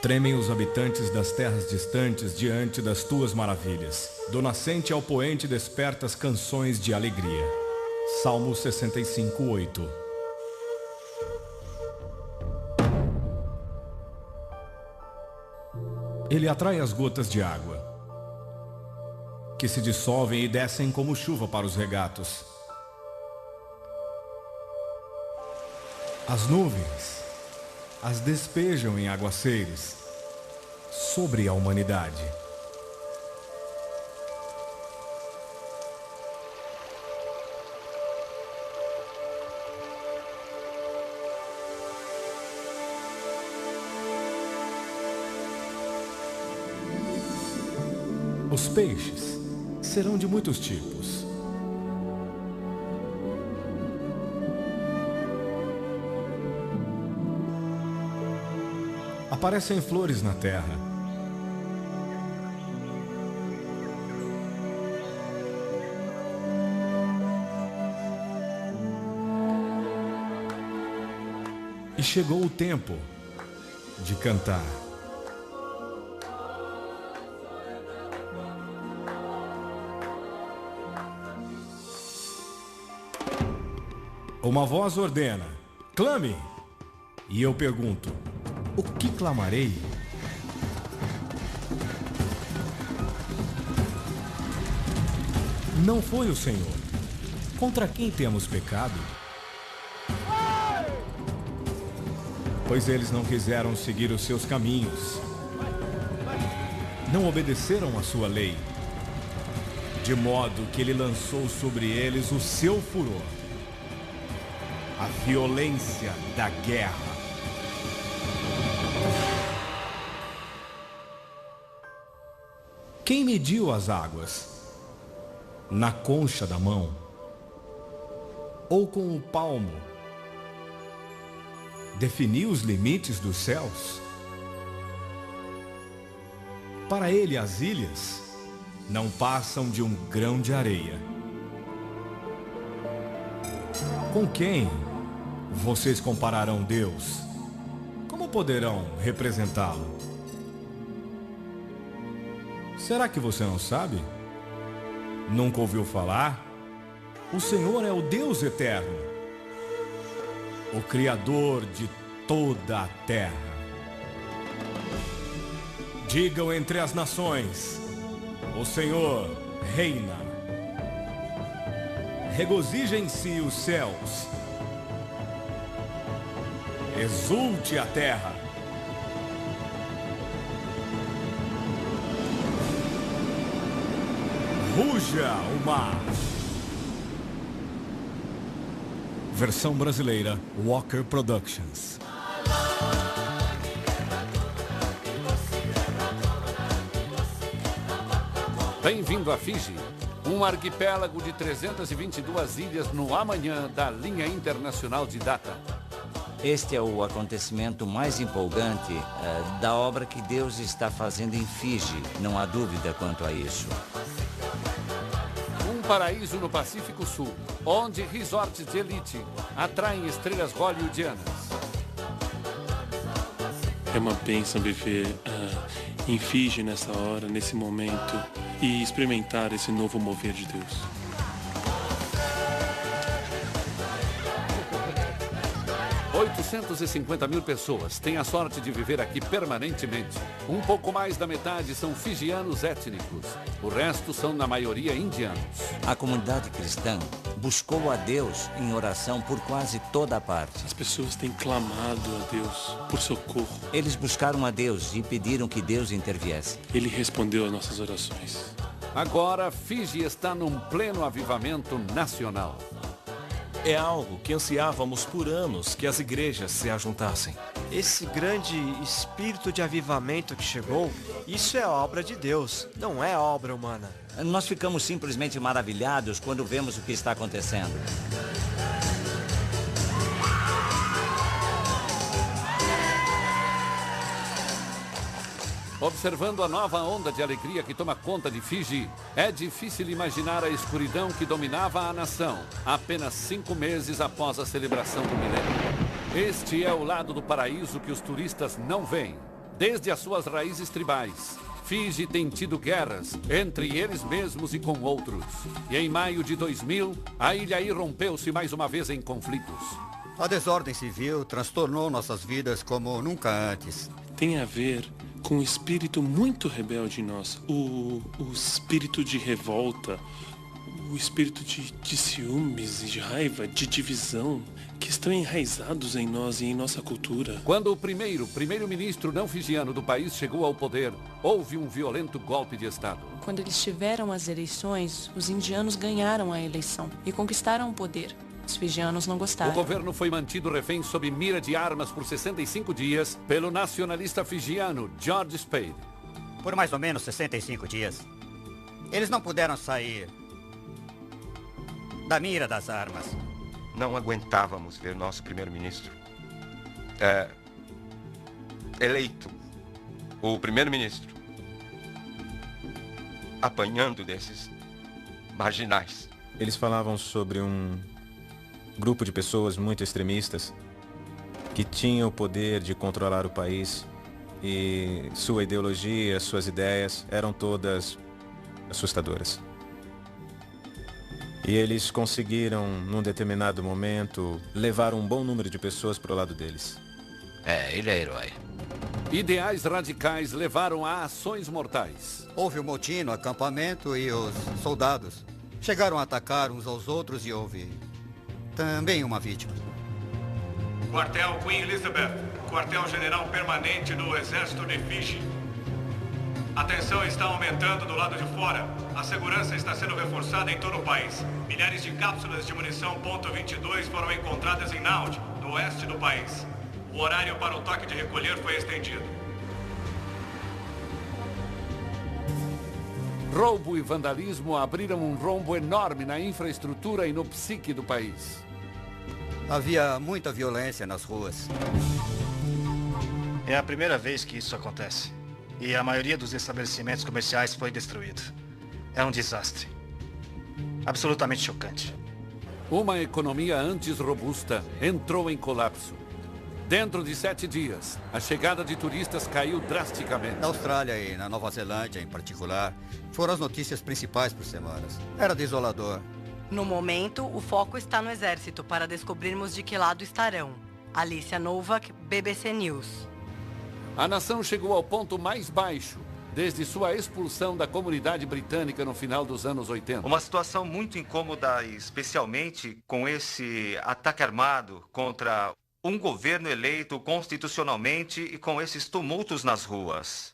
Tremem os habitantes das terras distantes diante das tuas maravilhas. Do nascente ao poente despertas canções de alegria. Salmo 65:8. Ele atrai as gotas de água, que se dissolvem e descem como chuva para os regatos. As nuvens as despejam em aguaceiros sobre a humanidade. Os peixes serão de muitos tipos. Aparecem flores na terra. E chegou o tempo de cantar. Uma voz ordena: clame! E eu pergunto: o que clamarei? Não foi o Senhor. Contra quem temos pecado? Pois eles não quiseram seguir os seus caminhos. Não obedeceram à sua lei. De modo que ele lançou sobre eles o seu furor. A violência da guerra. Quem mediu as águas? Na concha da mão? Ou com o palmo? Definiu os limites dos céus? Para ele as ilhas não passam de um grão de areia. Com quem vocês compararão Deus? Como poderão representá-lo? Será que você não sabe? Nunca ouviu falar? O Senhor é o Deus eterno, o Criador de toda a terra. Digam entre as nações: o Senhor reina. Regozijem-se os céus. Exulte a terra. Ruja o mar. Versão brasileira, Walker Productions. Bem-vindo a Fiji, um arquipélago de 322 ilhas no amanhã da linha internacional de data. Este é o acontecimento mais empolgante da obra que Deus está fazendo em Fiji, não há dúvida quanto a isso. Um paraíso no Pacífico Sul, onde resorts de elite atraem estrelas hollywoodianas. É uma bênção viver em Fiji nessa hora, nesse momento, e experimentar esse novo mover de Deus. $850.000 pessoas têm a sorte de viver aqui permanentemente. Um pouco mais da metade são fijianos étnicos. O resto são, na maioria, indianos. A comunidade cristã buscou a Deus em oração por quase toda a parte. As pessoas têm clamado a Deus por socorro. Eles buscaram a Deus e pediram que Deus interviesse. Ele respondeu às nossas orações. Agora, Fiji está num pleno avivamento nacional. É algo que ansiávamos por anos que as igrejas se ajuntassem. Esse grande espírito de avivamento que chegou, isso é obra de Deus, não é obra humana. Nós ficamos simplesmente maravilhados quando vemos o que está acontecendo. Observando a nova onda de alegria que toma conta de Fiji, é difícil imaginar a escuridão que dominava a nação apenas 5 meses após a celebração do milênio. Este é o lado do paraíso que os turistas não veem. desde as suas raízes tribais. Fiji tem tido guerras entre eles mesmos e com outros. E em maio de 2000, a ilha irrompeu-se mais uma vez em conflitos. A desordem civil transtornou nossas vidas como nunca antes. Tem a ver com um espírito muito rebelde em nós. O espírito de revolta, o espírito de ciúmes e de raiva, de divisão, que estão enraizados em nós e em nossa cultura. Quando o primeiro-ministro não fijiano do país chegou ao poder, houve um violento golpe de Estado. Quando eles tiveram as eleições, os indianos ganharam a eleição e conquistaram o poder. Os fijianos não gostaram. O governo foi mantido refém sob mira de armas por 65 dias pelo nacionalista fijiano George Spade. Por mais ou menos 65 dias. Eles não puderam sair da mira das armas. Não aguentávamos ver nosso primeiro-ministro eleito, o primeiro-ministro, apanhando desses marginais. Eles falavam sobre um grupo de pessoas muito extremistas que tinham o poder de controlar o país e sua ideologia, suas ideias eram todas assustadoras. E eles conseguiram, num determinado momento, levar um bom número de pessoas para o lado deles. Ele é herói. Ideais radicais levaram a ações mortais. Houve um motim no acampamento e os soldados chegaram a atacar uns aos outros e houve também uma vítima. Quartel Queen Elizabeth, quartel-general permanente do Exército de Fiji. A tensão está aumentando do lado de fora. A segurança está sendo reforçada em todo o país. Milhares de cápsulas de munição .22 foram encontradas em Naut, no oeste do país. O horário para o toque de recolher foi estendido. Roubo e vandalismo abriram um rombo enorme na infraestrutura e no psique do país. Havia muita violência nas ruas. É a primeira vez que isso acontece. E a maioria dos estabelecimentos comerciais foi destruída. É um desastre. Absolutamente chocante. Uma economia antes robusta entrou em colapso. Dentro de 7 dias, a chegada de turistas caiu drasticamente. Na Austrália e na Nova Zelândia, em particular, foram as notícias principais por semanas. Era desolador. No momento, o foco está no exército para descobrirmos de que lado estarão. Alicia Novak, BBC News. A nação chegou ao ponto mais baixo desde sua expulsão da comunidade britânica no final dos anos 80. Uma situação muito incômoda, especialmente com esse ataque armado contra um governo eleito constitucionalmente e com esses tumultos nas ruas.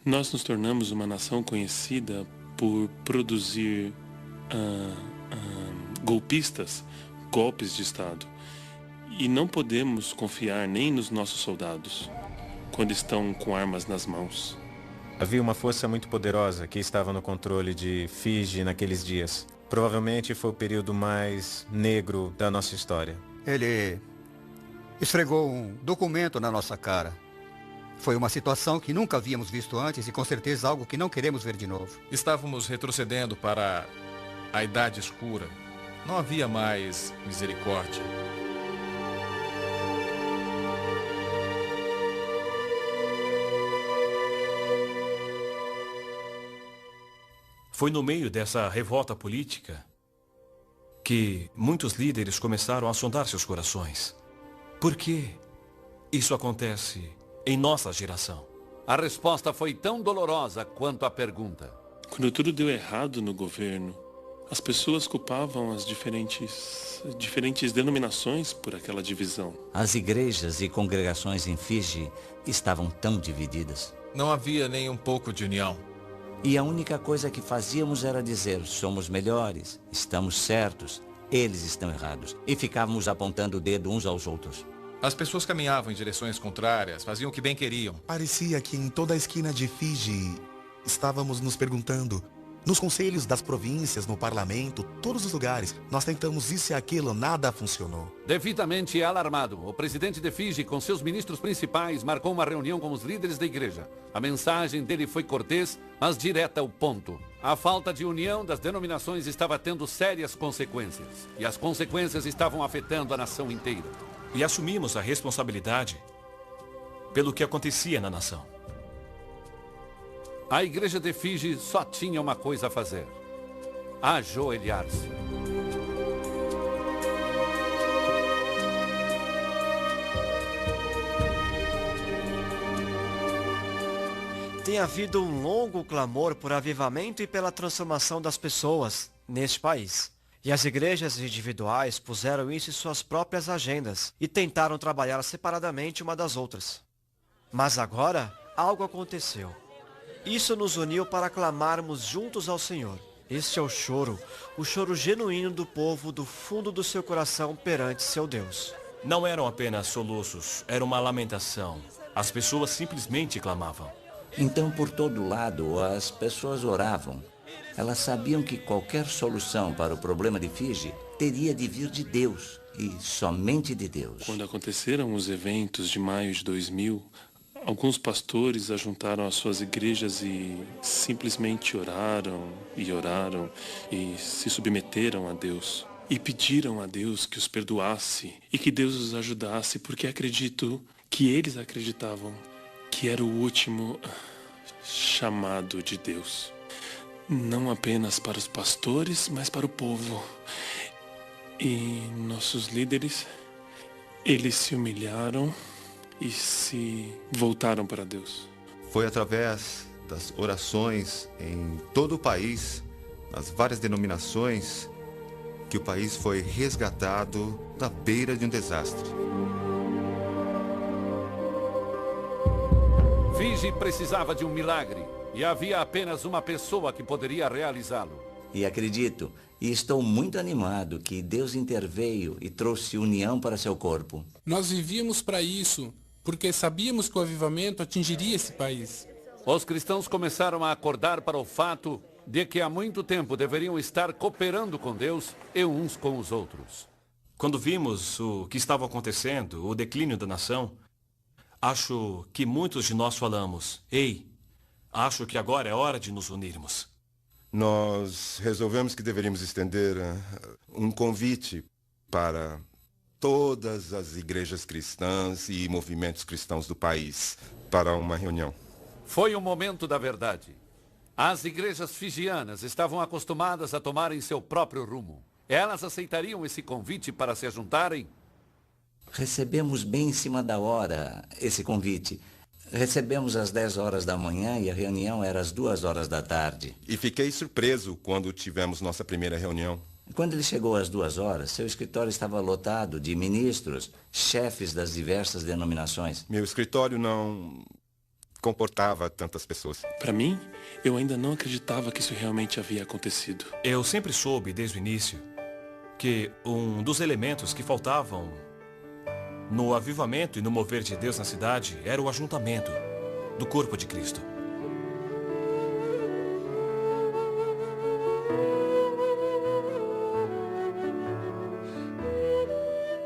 Nós nos tornamos uma nação conhecida por produzir golpistas, golpes de Estado. E não podemos confiar nem nos nossos soldados quando estão com armas nas mãos. Havia uma força muito poderosa que estava no controle de Fiji naqueles dias. Provavelmente foi o período mais negro da nossa história. Ele esfregou um documento na nossa cara. Foi uma situação que nunca havíamos visto antes e com certeza algo que não queremos ver de novo. Estávamos retrocedendo para a Idade Escura. Não havia mais misericórdia. Foi no meio dessa revolta política que muitos líderes começaram a sondar seus corações. Por que isso acontece em nossa geração? A resposta foi tão dolorosa quanto a pergunta. Quando tudo deu errado no governo, as pessoas culpavam as diferentes denominações por aquela divisão. As igrejas e congregações em Fiji estavam tão divididas. Não havia nem um pouco de união. E a única coisa que fazíamos era dizer, somos melhores, estamos certos, eles estão errados. E ficávamos apontando o dedo uns aos outros. As pessoas caminhavam em direções contrárias, faziam o que bem queriam. Parecia que em toda a esquina de Fiji estávamos nos perguntando, nos conselhos das províncias, no parlamento, todos os lugares, nós tentamos isso e aquilo, nada funcionou. Devidamente alarmado, o presidente de Fiji, com seus ministros principais, marcou uma reunião com os líderes da igreja. A mensagem dele foi cortês, mas direta ao ponto. A falta de união das denominações estava tendo sérias consequências. E as consequências estavam afetando a nação inteira. E assumimos a responsabilidade pelo que acontecia na nação. A igreja de Fiji só tinha uma coisa a fazer: ajoelhar-se. Tem havido um longo clamor por avivamento e pela transformação das pessoas neste país. E as igrejas individuais puseram isso em suas próprias agendas e tentaram trabalhar separadamente uma das outras. Mas agora, algo aconteceu. Isso nos uniu para clamarmos juntos ao Senhor. Este é o choro genuíno do povo do fundo do seu coração perante seu Deus. Não eram apenas soluços, era uma lamentação. As pessoas simplesmente clamavam. Então, por todo lado, as pessoas oravam. Elas sabiam que qualquer solução para o problema de Fiji teria de vir de Deus, e somente de Deus. Quando aconteceram os eventos de maio de 2000, alguns pastores ajuntaram as suas igrejas e simplesmente oraram e se submeteram a Deus. E pediram a Deus que os perdoasse e que Deus os ajudasse, porque acredito que eles acreditavam que era o último chamado de Deus. Não apenas para os pastores, mas para o povo. E nossos líderes, eles se humilharam e se voltaram para Deus. Foi através das orações em todo o país, nas várias denominações, que o país foi resgatado da beira de um desastre. Fiji precisava de um milagre e havia apenas uma pessoa que poderia realizá-lo. E acredito, e estou muito animado que Deus interveio e trouxe união para seu corpo. Nós vivíamos para isso, porque sabíamos que o avivamento atingiria esse país. Os cristãos começaram a acordar para o fato de que há muito tempo deveriam estar cooperando com Deus e uns com os outros. Quando vimos o que estava acontecendo, o declínio da nação, acho que muitos de nós falamos: ei, acho que agora é hora de nos unirmos. Nós resolvemos que deveríamos estender um convite para todas as igrejas cristãs e movimentos cristãos do país para uma reunião. Foi o momento da verdade. As igrejas fijianas estavam acostumadas a tomarem seu próprio rumo. Elas aceitariam esse convite para se juntarem? Recebemos bem em cima da hora esse convite. Recebemos às 10 horas da manhã e a reunião era às 2 horas da tarde. E fiquei surpreso quando tivemos nossa primeira reunião. Quando ele chegou às 2 horas, seu escritório estava lotado de ministros, chefes das diversas denominações. Meu escritório não comportava tantas pessoas. Para mim, eu ainda não acreditava que isso realmente havia acontecido. Eu sempre soube, desde o início, que um dos elementos que faltavam no avivamento e no mover de Deus na cidade era o ajuntamento do corpo de Cristo.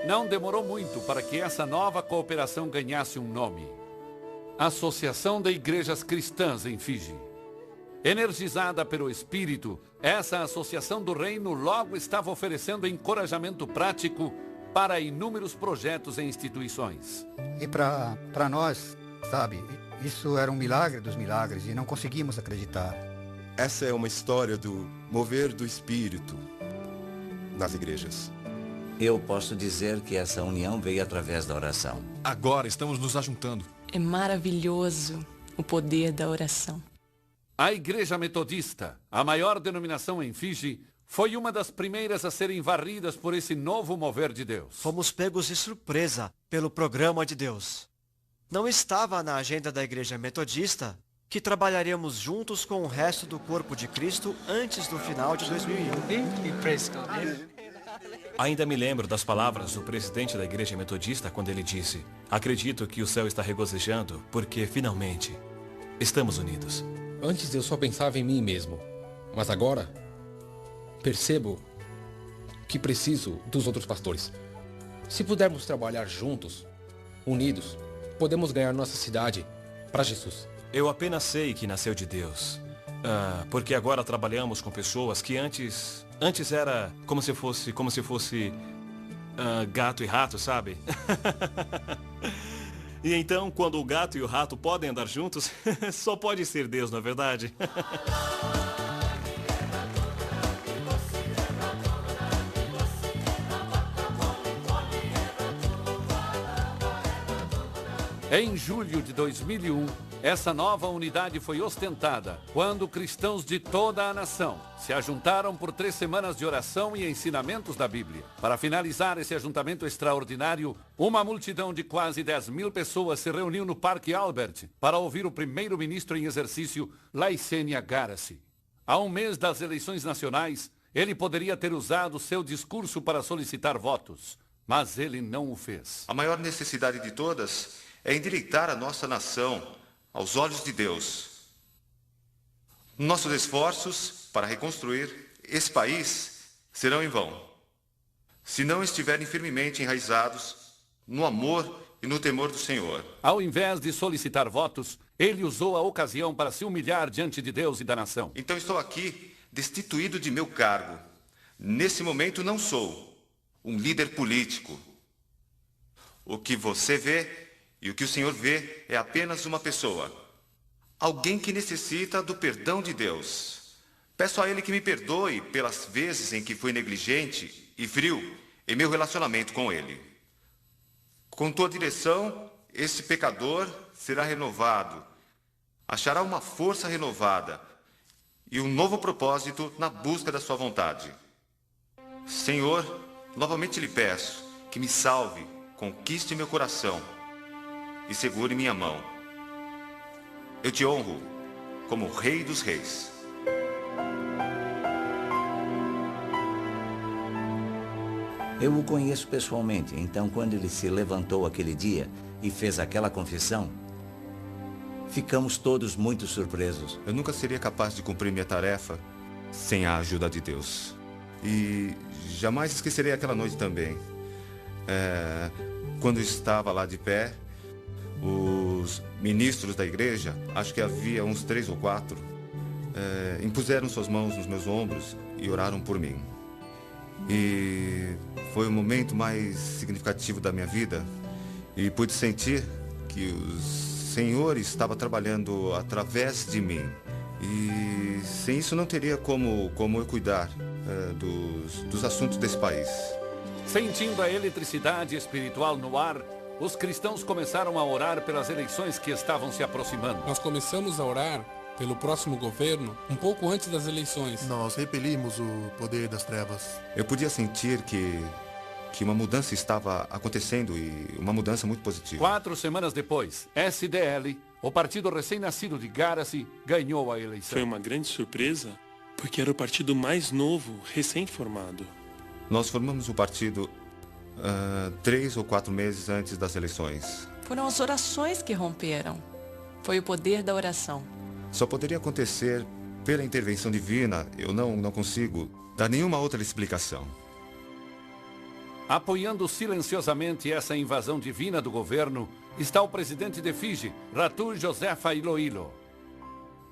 Não demorou muito para que essa nova cooperação ganhasse um nome: Associação de Igrejas Cristãs em Fiji. Energizada pelo Espírito, essa associação do reino logo estava oferecendo encorajamento prático para inúmeros projetos e instituições. E para nós, sabe, isso era um milagre dos milagres e não conseguimos acreditar. Essa é uma história do mover do Espírito nas igrejas. Eu posso dizer que essa união veio através da oração. Agora estamos nos ajuntando. É maravilhoso o poder da oração. A Igreja Metodista, a maior denominação em Fiji, foi uma das primeiras a serem varridas por esse novo mover de Deus. Fomos pegos de surpresa pelo programa de Deus. Não estava na agenda da Igreja Metodista que trabalharíamos juntos com o resto do corpo de Cristo antes do final de 2001. Ainda me lembro das palavras do presidente da Igreja Metodista quando ele disse: acredito que o céu está regozijando porque, finalmente, estamos unidos. Antes eu só pensava em mim mesmo, mas agora percebo que preciso dos outros pastores. Se pudermos trabalhar juntos, unidos, podemos ganhar nossa cidade para Jesus. Eu apenas sei que nasceu de Deus, porque agora trabalhamos com pessoas que antes era como se fosse gato e rato, sabe? E então, quando o gato e o rato podem andar juntos, só pode ser Deus, não é verdade? Em julho de 2001, essa nova unidade foi ostentada quando cristãos de toda a nação se ajuntaram por 3 semanas de oração e ensinamentos da Bíblia. Para finalizar esse ajuntamento extraordinário, uma multidão de quase 10.000 pessoas se reuniu no Parque Albert para ouvir o primeiro-ministro em exercício, Laicênia Garasi. Há um mês das eleições nacionais, ele poderia ter usado seu discurso para solicitar votos, mas ele não o fez. A maior necessidade de todas é endireitar a nossa nação aos olhos de Deus. Nossos esforços para reconstruir esse país serão em vão, se não estiverem firmemente enraizados no amor e no temor do Senhor. Ao invés de solicitar votos, ele usou a ocasião para se humilhar diante de Deus e da nação. Então estou aqui destituído de meu cargo. Nesse momento não sou um líder político. O que você vê e o que o Senhor vê é apenas uma pessoa. Alguém que necessita do perdão de Deus. Peço a Ele que me perdoe pelas vezes em que fui negligente e frio em meu relacionamento com Ele. Com tua direção, esse pecador será renovado. Achará uma força renovada e um novo propósito na busca da sua vontade. Senhor, novamente lhe peço que me salve, conquiste meu coração e segure minha mão. Eu te honro como Rei dos Reis. Eu o conheço pessoalmente, então quando ele se levantou aquele dia e fez aquela confissão, ficamos todos muito surpresos. Eu nunca seria capaz de cumprir minha tarefa sem a ajuda de Deus. E jamais esquecerei aquela noite também. Quando estava lá de pé, os ministros da igreja, acho que havia uns 3 ou 4, impuseram suas mãos nos meus ombros e oraram por mim. E foi o momento mais significativo da minha vida e pude sentir que o Senhor estava trabalhando através de mim. E sem isso não teria como eu cuidar dos assuntos desse país. Sentindo a eletricidade espiritual no ar, os cristãos começaram a orar pelas eleições que estavam se aproximando. Nós começamos a orar pelo próximo governo um pouco antes das eleições. Nós repelimos o poder das trevas. Eu podia sentir que uma mudança estava acontecendo e uma mudança muito positiva. 4 semanas depois, SDL, o partido recém-nascido de Garasi, ganhou a eleição. Foi uma grande surpresa, porque era o partido mais novo, recém-formado. Nós formamos o partido 3 ou 4 meses antes das eleições. Foram as orações que romperam. Foi o poder da oração. Só poderia acontecer pela intervenção divina. Eu não consigo dar nenhuma outra explicação. Apoiando silenciosamente essa invasão divina do governo, está o presidente de Fiji, Ratu Josefa Iloilo.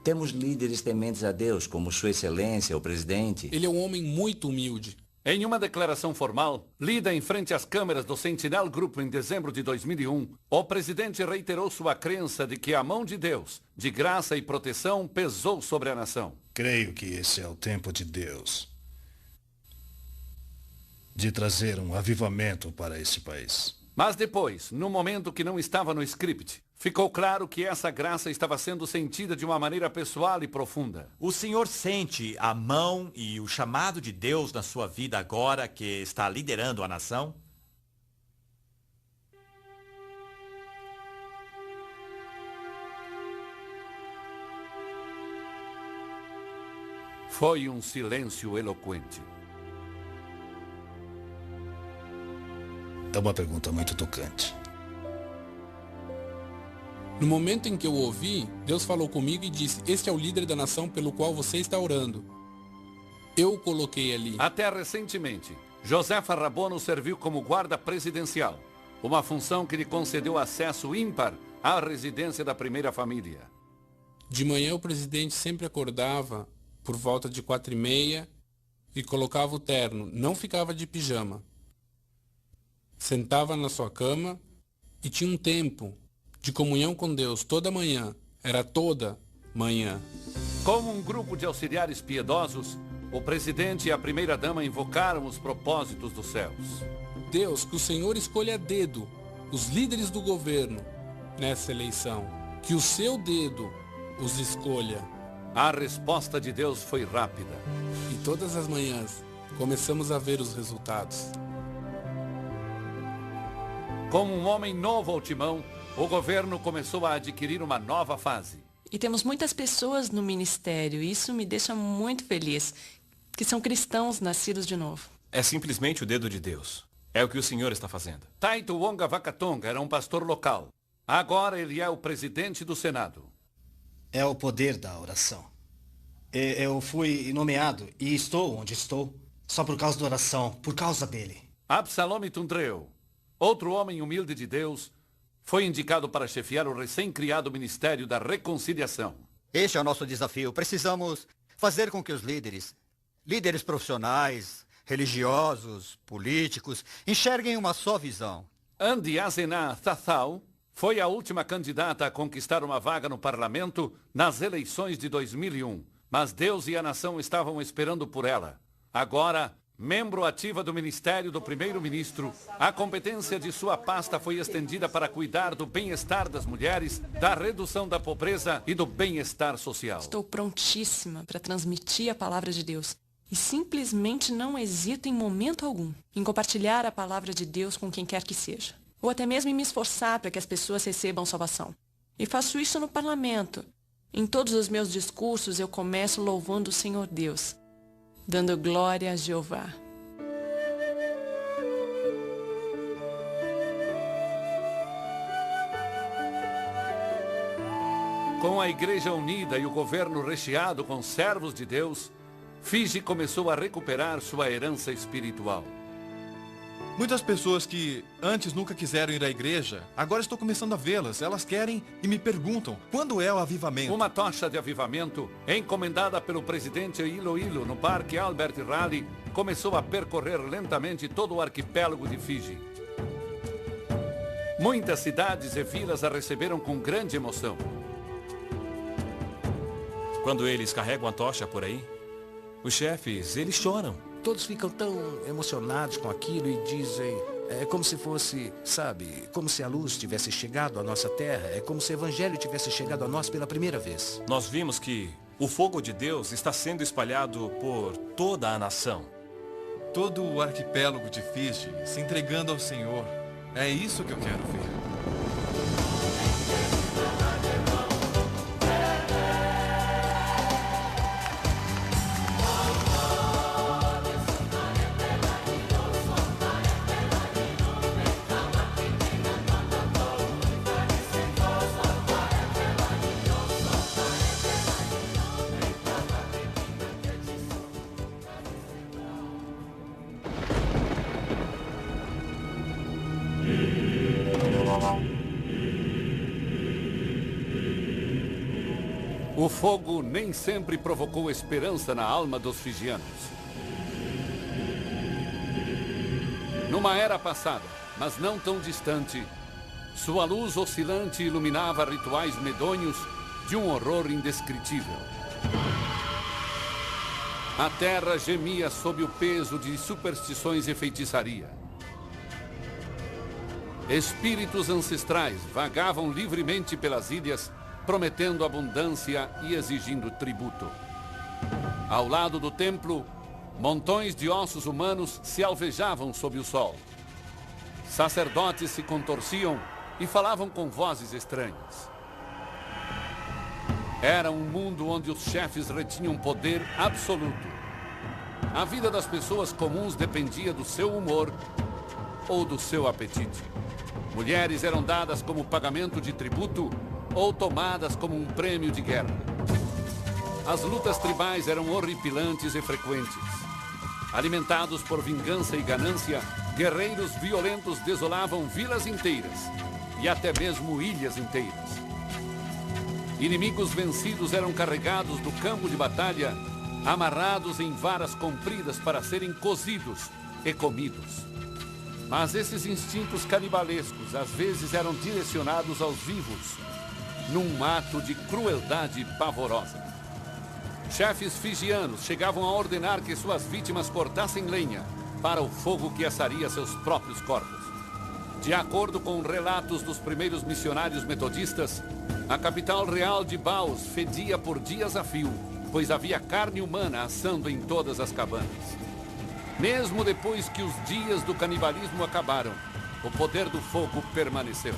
Temos líderes tementes a Deus, como Sua Excelência, o presidente. Ele é um homem muito humilde. Em uma declaração formal, lida em frente às câmeras do Sentinel Group em dezembro de 2001, o presidente reiterou sua crença de que a mão de Deus, de graça e proteção, pesou sobre a nação. Creio que esse é o tempo de Deus, de trazer um avivamento para esse país. Mas depois, no momento que não estava no script, ficou claro que essa graça estava sendo sentida de uma maneira pessoal e profunda. O senhor sente a mão e o chamado de Deus na sua vida agora que está liderando a nação? Foi um silêncio eloquente. É uma pergunta muito tocante. No momento em que eu ouvi, Deus falou comigo e disse: este é o líder da nação pelo qual você está orando. Eu o coloquei ali. Até recentemente, Josefa Rabono serviu como guarda presidencial, uma função que lhe concedeu acesso ímpar à residência da primeira família. De manhã o presidente sempre acordava por volta de 4h30 e colocava o terno, não ficava de pijama. Sentava na sua cama e tinha um tempo de comunhão com Deus toda manhã, era toda manhã. Como um grupo de auxiliares piedosos, o presidente e a primeira-dama invocaram os propósitos dos céus. Deus, que o Senhor escolha a dedo os líderes do governo nessa eleição. Que o seu dedo os escolha. A resposta de Deus foi rápida. E todas as manhãs começamos a ver os resultados. Como um homem novo ao timão, o governo começou a adquirir uma nova fase. E temos muitas pessoas no ministério, e isso me deixa muito feliz, que são cristãos nascidos de novo. É simplesmente o dedo de Deus. É o que o Senhor está fazendo. Taito Wonga Vakatonga era um pastor local. Agora ele é o presidente do Senado. É o poder da oração. Eu fui nomeado e estou onde estou só por causa da oração, por causa dele. Absalom Tundreu, outro homem humilde de Deus, foi indicado para chefiar o recém-criado Ministério da Reconciliação. Este é o nosso desafio. Precisamos fazer com que os líderes profissionais, religiosos, políticos, enxerguem uma só visão. Andi Azena Thathau foi a última candidata a conquistar uma vaga no parlamento nas eleições de 2001. Mas Deus e a nação estavam esperando por ela. Agora, membro ativa do Ministério do Primeiro-Ministro, a competência de sua pasta foi estendida para cuidar do bem-estar das mulheres, da redução da pobreza e do bem-estar social. Estou prontíssima para transmitir a palavra de Deus. E simplesmente não hesito em momento algum em compartilhar a palavra de Deus com quem quer que seja. Ou até mesmo em me esforçar para que as pessoas recebam salvação. E faço isso no parlamento. Em todos os meus discursos eu começo louvando o Senhor Deus, dando glória a Jeová. Com a igreja unida e o governo recheado com servos de Deus, Fiji começou a recuperar sua herança espiritual. Muitas pessoas que antes nunca quiseram ir à igreja, agora estou começando a vê-las. Elas querem e me perguntam, quando é o avivamento? Uma tocha de avivamento, encomendada pelo presidente Iloilo no Parque Albert Raleigh, começou a percorrer lentamente todo o arquipélago de Fiji. Muitas cidades e vilas a receberam com grande emoção. Quando eles carregam a tocha por aí, os chefes, eles choram. Todos ficam tão emocionados com aquilo e dizem... É como se fosse, sabe, como se a luz tivesse chegado à nossa terra. É como se o evangelho tivesse chegado a nós pela primeira vez. Nós vimos que o fogo de Deus está sendo espalhado por toda a nação. Todo o arquipélago de Fiji se entregando ao Senhor. É isso que eu quero ver. O fogo nem sempre provocou esperança na alma dos fijianos. Numa era passada, mas não tão distante, sua luz oscilante iluminava rituais medonhos de um horror indescritível. A terra gemia sob o peso de superstições e feitiçaria. Espíritos ancestrais vagavam livremente pelas ilhas, prometendo abundância e exigindo tributo. Ao lado do templo, montões de ossos humanos se alvejavam sob o sol. Sacerdotes se contorciam e falavam com vozes estranhas. Era um mundo onde os chefes retinham poder absoluto. A vida das pessoas comuns dependia do seu humor ou do seu apetite. Mulheres eram dadas como pagamento de tributo ou tomadas como um prêmio de guerra. As lutas tribais eram horripilantes e frequentes. Alimentados por vingança e ganância, guerreiros violentos desolavam vilas inteiras e até mesmo ilhas inteiras. Inimigos vencidos eram carregados do campo de batalha, amarrados em varas compridas para serem cozidos e comidos. Mas esses instintos canibalescos às vezes eram direcionados aos vivos, num ato de crueldade pavorosa. Chefes fijianos chegavam a ordenar que suas vítimas cortassem lenha para o fogo que assaria seus próprios corpos. De acordo com relatos dos primeiros missionários metodistas, a capital real de Baus fedia por dias a fio, pois havia carne humana assando em todas as cabanas. Mesmo depois que os dias do canibalismo acabaram, o poder do fogo permaneceu.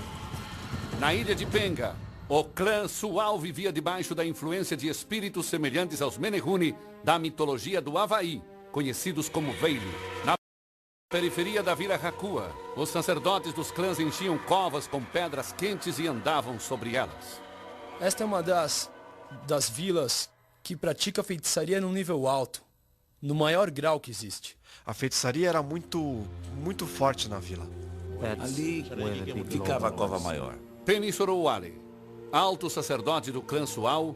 Na ilha de Penga, o clã Sual vivia debaixo da influência de espíritos semelhantes aos Menehune da mitologia do Havaí, conhecidos como Veili. Na periferia da Vila Hakua, os sacerdotes dos clãs enchiam covas com pedras quentes e andavam sobre elas. Esta é uma das vilas que pratica feitiçaria num nível alto, no maior grau que existe. A feitiçaria era muito forte na vila. Ali ficava a cova maior. Penny Sorowale, alto sacerdote do clã Sual,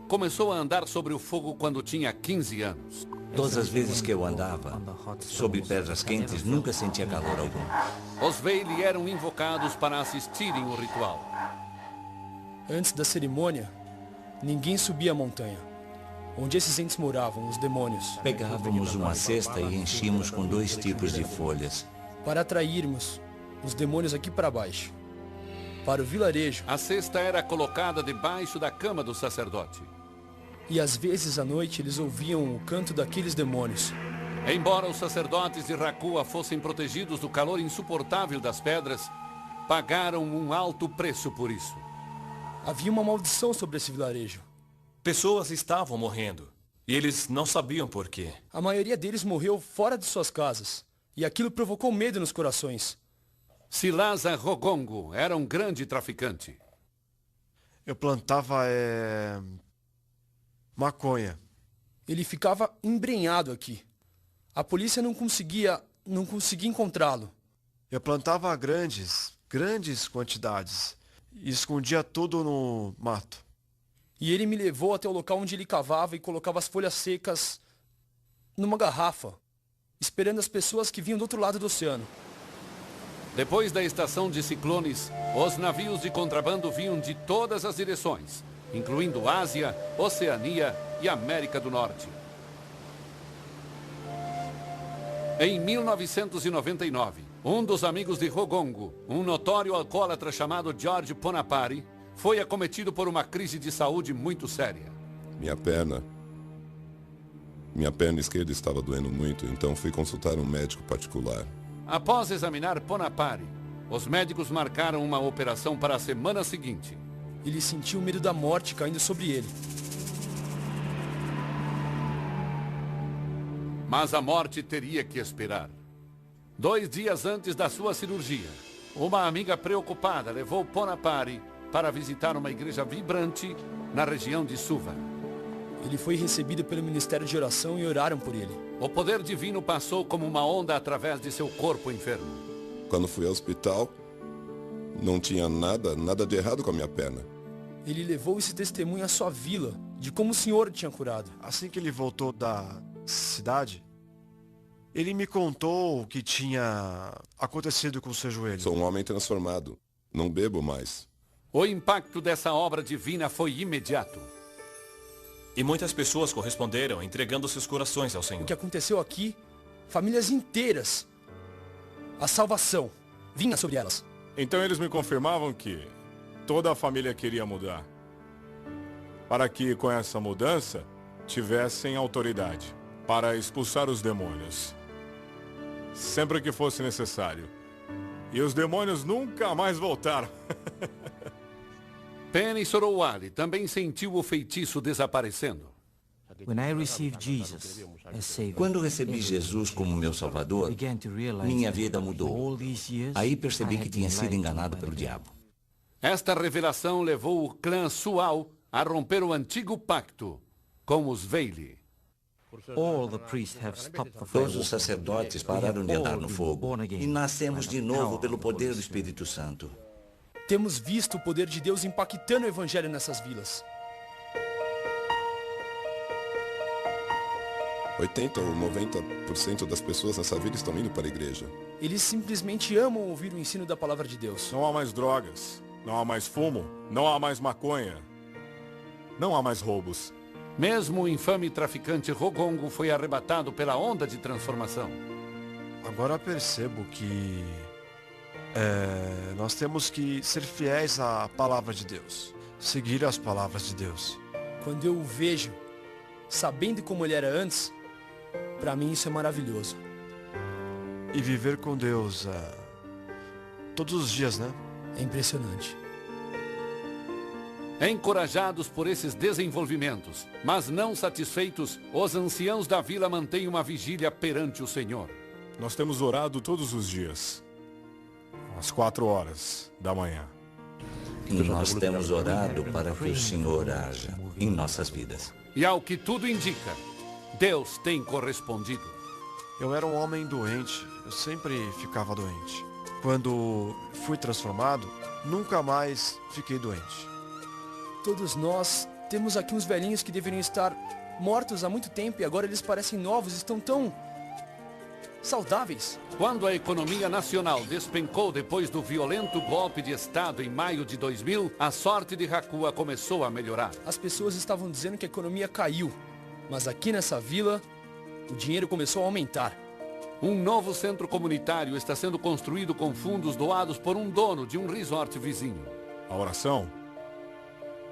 começou a andar sobre o fogo quando tinha 15 anos. Todas as vezes que eu andava sobre pedras quentes, nunca sentia calor algum. Os Veili eram invocados para assistirem o ritual. Antes da cerimônia, ninguém subia a montanha, onde esses entes moravam, os demônios. Pegávamos uma cesta e enchíamos com 2 tipos de folhas. Para atrairmos os demônios aqui para baixo. Para o vilarejo. A cesta era colocada debaixo da cama do sacerdote. E às vezes à noite eles ouviam o canto daqueles demônios. Embora os sacerdotes de Rakua fossem protegidos do calor insuportável das pedras, pagaram um alto preço por isso. Havia uma maldição sobre esse vilarejo. Pessoas estavam morrendo e eles não sabiam por quê. A maioria deles morreu fora de suas casas e aquilo provocou medo nos corações. Silaza Rogongo era um grande traficante. Eu plantava maconha. Ele ficava embrenhado aqui. A polícia não conseguia encontrá-lo. Eu plantava grandes quantidades e escondia tudo no mato. E ele me levou até o local onde ele cavava e colocava as folhas secas numa garrafa, esperando as pessoas que vinham do outro lado do oceano. Depois da estação de ciclones, os navios de contrabando vinham de todas as direções, incluindo Ásia, Oceania e América do Norte. Em 1999, um dos amigos de Rogongo, um notório alcoólatra chamado George Ponapari, foi acometido por uma crise de saúde muito séria. Minha perna esquerda estava doendo muito, então fui consultar um médico particular. Após examinar Ponapari, os médicos marcaram uma operação para a semana seguinte. Ele sentiu o medo da morte caindo sobre ele. Mas a morte teria que esperar. 2 dias antes da sua cirurgia, uma amiga preocupada levou Ponapari para visitar uma igreja vibrante na região de Suva. Ele foi recebido pelo Ministério de Oração e oraram por ele. O poder divino passou como uma onda através de seu corpo enfermo. Quando fui ao hospital, não tinha nada de errado com a minha perna. Ele levou esse testemunho à sua vila, de como o Senhor o tinha curado. Assim que ele voltou da cidade, ele me contou o que tinha acontecido com o seu joelho. Sou um homem transformado. Não bebo mais. O impacto dessa obra divina foi imediato. E muitas pessoas corresponderam, entregando seus corações ao Senhor. O que aconteceu aqui, famílias inteiras, a salvação vinha sobre elas. Então eles me confirmavam que toda a família queria mudar. Para que com essa mudança tivessem autoridade para expulsar os demônios. Sempre que fosse necessário. E os demônios nunca mais voltaram. Penny Sorowale também sentiu o feitiço desaparecendo. Quando recebi Jesus como meu Salvador, minha vida mudou. Aí percebi que tinha sido enganado pelo diabo. Esta revelação levou o clã Sual a romper o antigo pacto com os Veili. Todos os sacerdotes pararam de andar no fogo e nascemos de novo pelo poder do Espírito Santo. Temos visto o poder de Deus impactando o Evangelho nessas vilas. 80 ou 90% das pessoas nessa vida estão indo para a igreja. Eles simplesmente amam ouvir o ensino da palavra de Deus. Não há mais drogas, não há mais fumo, não há mais maconha, não há mais roubos. Mesmo o infame traficante Rogongo foi arrebatado pela onda de transformação. Agora percebo que nós temos que ser fiéis à palavra de Deus, seguir as palavras de Deus. Quando eu o vejo, sabendo como ele era antes, para mim isso é maravilhoso. E viver com Deus todos os dias, né? É impressionante. Encorajados por esses desenvolvimentos, mas não satisfeitos, os anciãos da vila mantêm uma vigília perante o Senhor. Nós temos orado todos os dias, às 4 horas da manhã. E nós temos orado para que o Senhor haja em nossas vidas. E ao que tudo indica, Deus tem correspondido. Eu era um homem doente, eu sempre ficava doente. Quando fui transformado, nunca mais fiquei doente. Todos nós temos aqui uns velhinhos que deveriam estar mortos há muito tempo e agora eles parecem novos, estão tão saudáveis. Quando a economia nacional despencou depois do violento golpe de Estado em maio de 2000, a sorte de Hakua começou a melhorar. As pessoas estavam dizendo que a economia caiu, mas aqui nessa vila, o dinheiro começou a aumentar. Um novo centro comunitário está sendo construído com fundos doados por um dono de um resort vizinho. A oração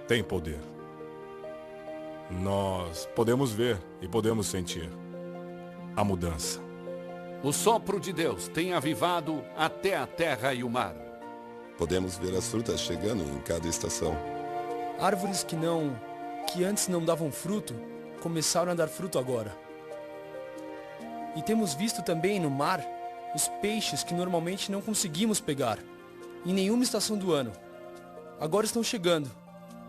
tem poder. Nós podemos ver e podemos sentir a mudança. O sopro de Deus tem avivado até a terra e o mar. Podemos ver as frutas chegando em cada estação. Árvores que antes não davam fruto, começaram a dar fruto agora. E temos visto também no mar os peixes que normalmente não conseguimos pegar em nenhuma estação do ano. Agora estão chegando.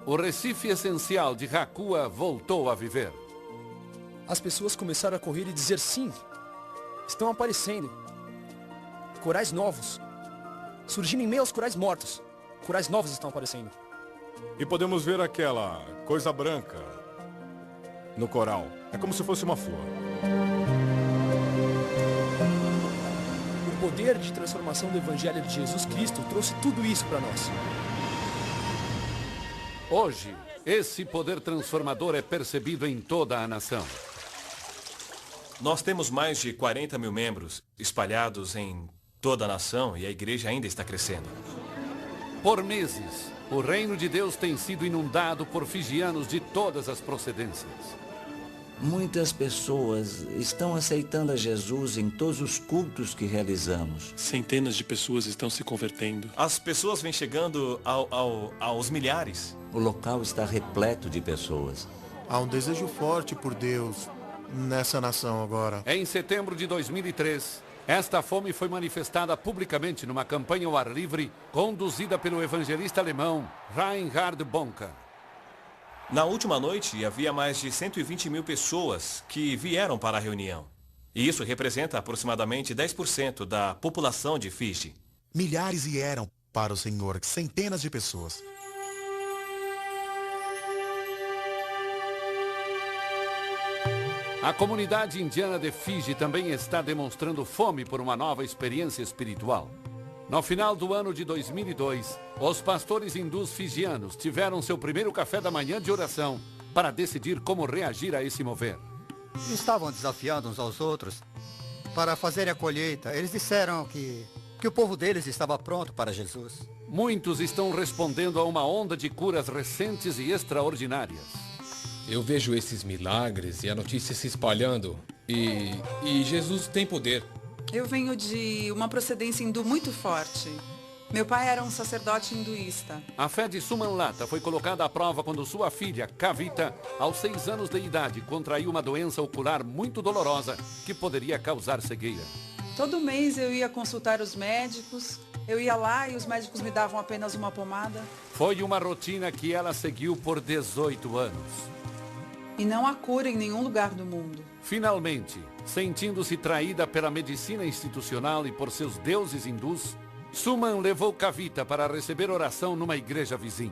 O Recife essencial de Hakua voltou a viver. As pessoas começaram a correr e dizer sim. Estão aparecendo. Corais novos. Surgindo em meio aos corais mortos. Corais novos estão aparecendo. E podemos ver aquela coisa branca no coral. É como se fosse uma flor. O poder de transformação do Evangelho de Jesus Cristo trouxe tudo isso para nós. Hoje, esse poder transformador é percebido em toda a nação. Nós temos mais de 40 mil membros espalhados em toda a nação e a igreja ainda está crescendo. Por meses, o reino de Deus tem sido inundado por fijianos de todas as procedências. Muitas pessoas estão aceitando a Jesus em todos os cultos que realizamos. Centenas de pessoas estão se convertendo. As pessoas vêm chegando aos milhares. O local está repleto de pessoas. Há um desejo forte por Deus nessa nação agora. Em setembro de 2003, esta fome foi manifestada publicamente numa campanha ao ar livre conduzida pelo evangelista alemão Reinhard Bonke. Na última noite, havia mais de 120 mil pessoas que vieram para a reunião. E isso representa aproximadamente 10% da população de Fiji. Milhares vieram para o Senhor, centenas de pessoas. A comunidade indiana de Fiji também está demonstrando fome por uma nova experiência espiritual. No final do ano de 2002, os pastores hindus fijianos tiveram seu primeiro café da manhã de oração para decidir como reagir a esse mover. Estavam desafiando uns aos outros para fazerem a colheita. Eles disseram que o povo deles estava pronto para Jesus. Muitos estão respondendo a uma onda de curas recentes e extraordinárias. Eu vejo esses milagres e a notícia se espalhando e Jesus tem poder. Eu venho de uma procedência hindu muito forte. Meu pai era um sacerdote hinduísta. A fé de Suman Lata foi colocada à prova quando sua filha, Kavita, aos 6 anos de idade, contraiu uma doença ocular muito dolorosa que poderia causar cegueira. Todo mês eu ia consultar os médicos. Eu ia lá e os médicos me davam apenas uma pomada. Foi uma rotina que ela seguiu por 18 anos. E não há cura em nenhum lugar do mundo. Finalmente, sentindo-se traída pela medicina institucional e por seus deuses hindus, Suman levou Kavita para receber oração numa igreja vizinha.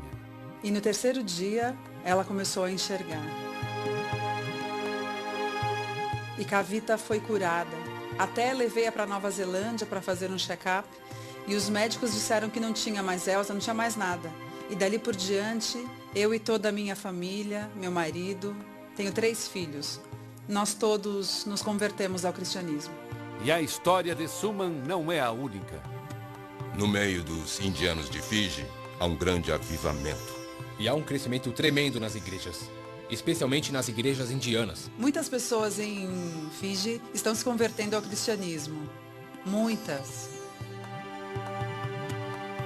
E no terceiro dia, ela começou a enxergar. e Kavita foi curada. Até levei-a para Nova Zelândia para fazer um check-up e os médicos disseram que não tinha mais Elsa, não tinha mais nada. E dali por diante, eu e toda a minha família, meu marido, tenho 3 filhos. Nós todos nos convertemos ao cristianismo. E a história de Suman não é a única. No meio dos indianos de Fiji, há um grande avivamento. E há um crescimento tremendo nas igrejas, especialmente nas igrejas indianas. Muitas pessoas em Fiji estão se convertendo ao cristianismo. Muitas.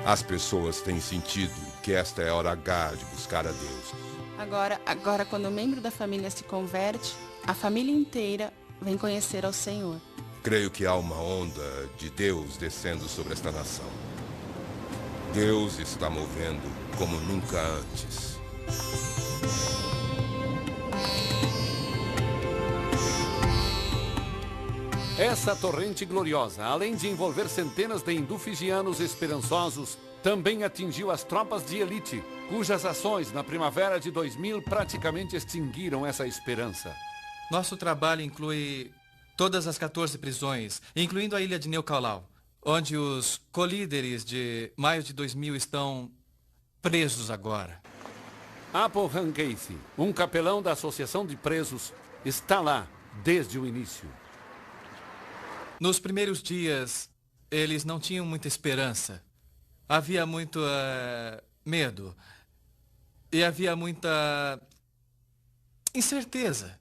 As pessoas têm sentido que esta é a hora H de buscar a Deus. Agora, quando um membro da família se converte, a família inteira vem conhecer ao Senhor. Creio que há uma onda de Deus descendo sobre esta nação. Deus está movendo como nunca antes. Essa torrente gloriosa, além de envolver centenas de hindu-fijianos esperançosos, também atingiu as tropas de elite, cujas ações na primavera de 2000 praticamente extinguiram essa esperança. Nosso trabalho inclui todas as 14 prisões, incluindo a ilha de Neucaulau, onde os colíderes de maio de 2000 estão presos agora. Apohan Casey, um capelão da Associação de Presos, está lá desde o início. Nos primeiros dias, eles não tinham muita esperança. Havia muito medo. E havia muita incerteza.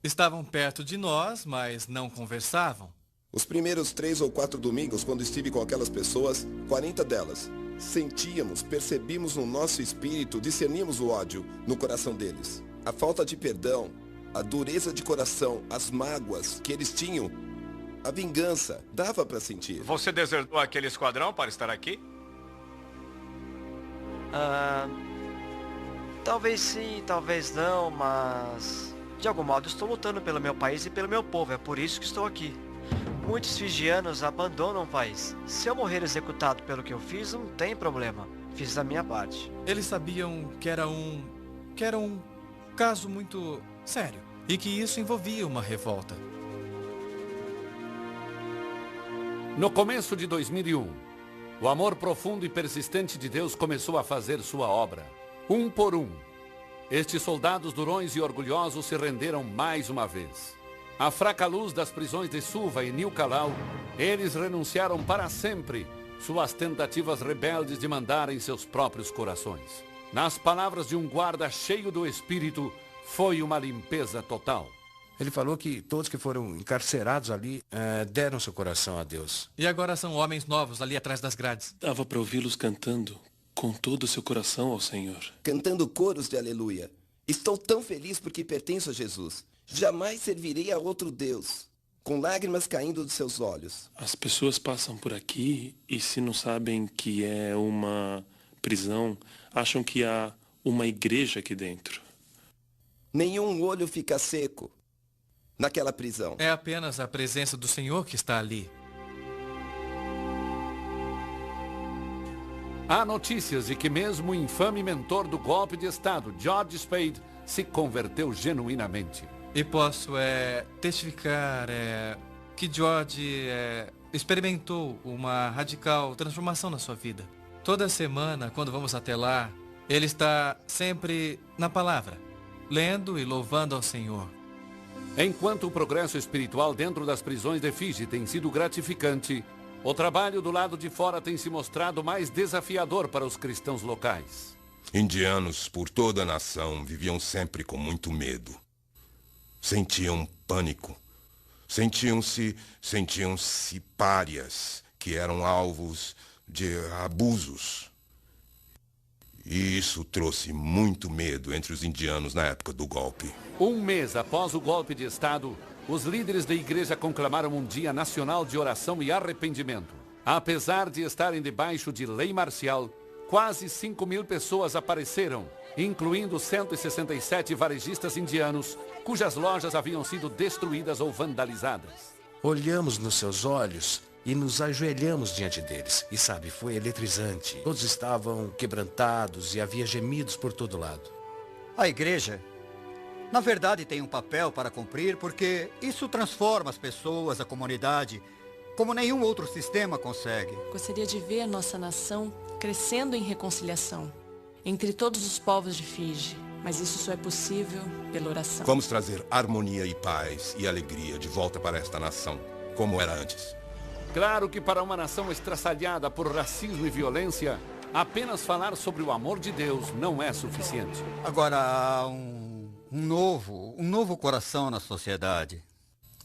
Estavam perto de nós, mas não conversavam. Os primeiros 3 ou 4 domingos, quando estive com aquelas pessoas, 40 delas, sentíamos, percebimos no nosso espírito, discernimos o ódio no coração deles. A falta de perdão, a dureza de coração, as mágoas que eles tinham, a vingança, dava para sentir. Você desertou aquele esquadrão para estar aqui? Talvez sim, talvez não, mas... de algum modo estou lutando pelo meu país e pelo meu povo, é por isso que estou aqui. Muitos fijianos abandonam o país. Se eu morrer executado pelo que eu fiz, não tem problema. Fiz a minha parte. Eles sabiam que era um caso muito sério e que isso envolvia uma revolta. No começo de 2001, o amor profundo e persistente de Deus começou a fazer sua obra. Um por um, estes soldados durões e orgulhosos se renderam mais uma vez. À fraca luz das prisões de Suva e Neucaulau, eles renunciaram para sempre suas tentativas rebeldes de mandar em seus próprios corações. Nas palavras de um guarda cheio do Espírito, foi uma limpeza total. Ele falou que todos que foram encarcerados ali deram seu coração a Deus. E agora são homens novos ali atrás das grades. Dava para ouvi-los cantando com todo o seu coração ao Senhor. Cantando coros de aleluia. Estou tão feliz porque pertenço a Jesus. Jamais servirei a outro Deus. Com lágrimas caindo dos seus olhos. As pessoas passam por aqui e se não sabem que é uma prisão, acham que há uma igreja aqui dentro. Nenhum olho fica seco naquela prisão. É apenas a presença do Senhor que está ali. Há notícias de que mesmo o infame mentor do golpe de Estado, George Spade, se converteu genuinamente. E posso testificar que George experimentou uma radical transformação na sua vida. Toda semana, quando vamos até lá, ele está sempre na palavra, lendo e louvando ao Senhor. Enquanto o progresso espiritual dentro das prisões de Fiji tem sido gratificante, o trabalho do lado de fora tem se mostrado mais desafiador para os cristãos locais. Indianos por toda a nação viviam sempre com muito medo. Sentiam pânico. Sentiam-se párias, que eram alvos de abusos. E isso trouxe muito medo entre os indianos na época do golpe. Um mês após o golpe de Estado, os líderes da igreja conclamaram um dia nacional de oração e arrependimento. Apesar de estarem debaixo de lei marcial, quase 5.000 pessoas apareceram, incluindo 167 varejistas indianos, cujas lojas haviam sido destruídas ou vandalizadas. Olhamos nos seus olhos e nos ajoelhamos diante deles. E sabe, foi eletrizante. Todos estavam quebrantados e havia gemidos por todo lado. A igreja Na verdade, tem um papel para cumprir porque isso transforma as pessoas, a comunidade, como nenhum outro sistema consegue. Gostaria de ver nossa nação crescendo em reconciliação entre todos os povos de Fiji, mas isso só é possível pela oração. Vamos trazer harmonia e paz e alegria de volta para esta nação, como era antes. Claro que para uma nação estraçalhada por racismo e violência, apenas falar sobre o amor de Deus não é suficiente. Agora há um novo coração na sociedade.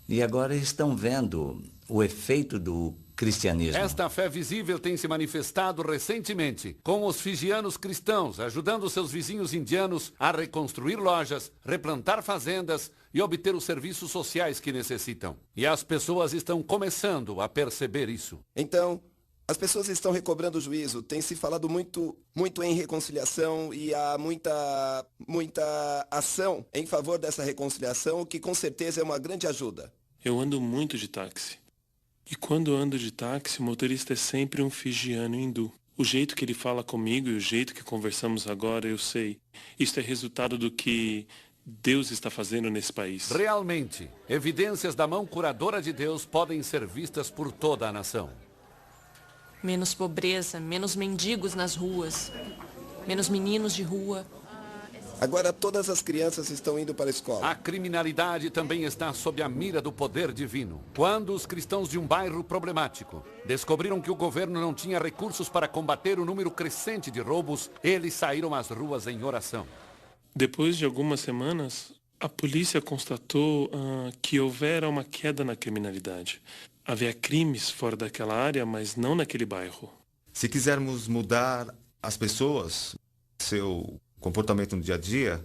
E agora estão vendo o efeito do cristianismo. Esta fé visível tem se manifestado recentemente com os fijianos cristãos, ajudando seus vizinhos indianos a reconstruir lojas, replantar fazendas e obter os serviços sociais que necessitam. E as pessoas estão começando a perceber isso. Então, as pessoas estão recobrando o juízo. Tem se falado muito em reconciliação e há muita ação em favor dessa reconciliação, o que com certeza é uma grande ajuda. Eu ando muito de táxi. E quando ando de táxi, o motorista é sempre um fijiano hindu. O jeito que ele fala comigo e o jeito que conversamos agora, eu sei. Isso é resultado do que Deus está fazendo nesse país. Realmente, evidências da mão curadora de Deus podem ser vistas por toda a nação. Menos pobreza, menos mendigos nas ruas, menos meninos de rua. Agora todas as crianças estão indo para a escola. A criminalidade também está sob a mira do poder divino. Quando os cristãos de um bairro problemático descobriram que o governo não tinha recursos para combater o número crescente de roubos, eles saíram às ruas em oração. Depois de algumas semanas, a polícia constatou que houvera uma queda na criminalidade. Havia crimes fora daquela área, mas não naquele bairro. Se quisermos mudar as pessoas, seu comportamento no dia a dia,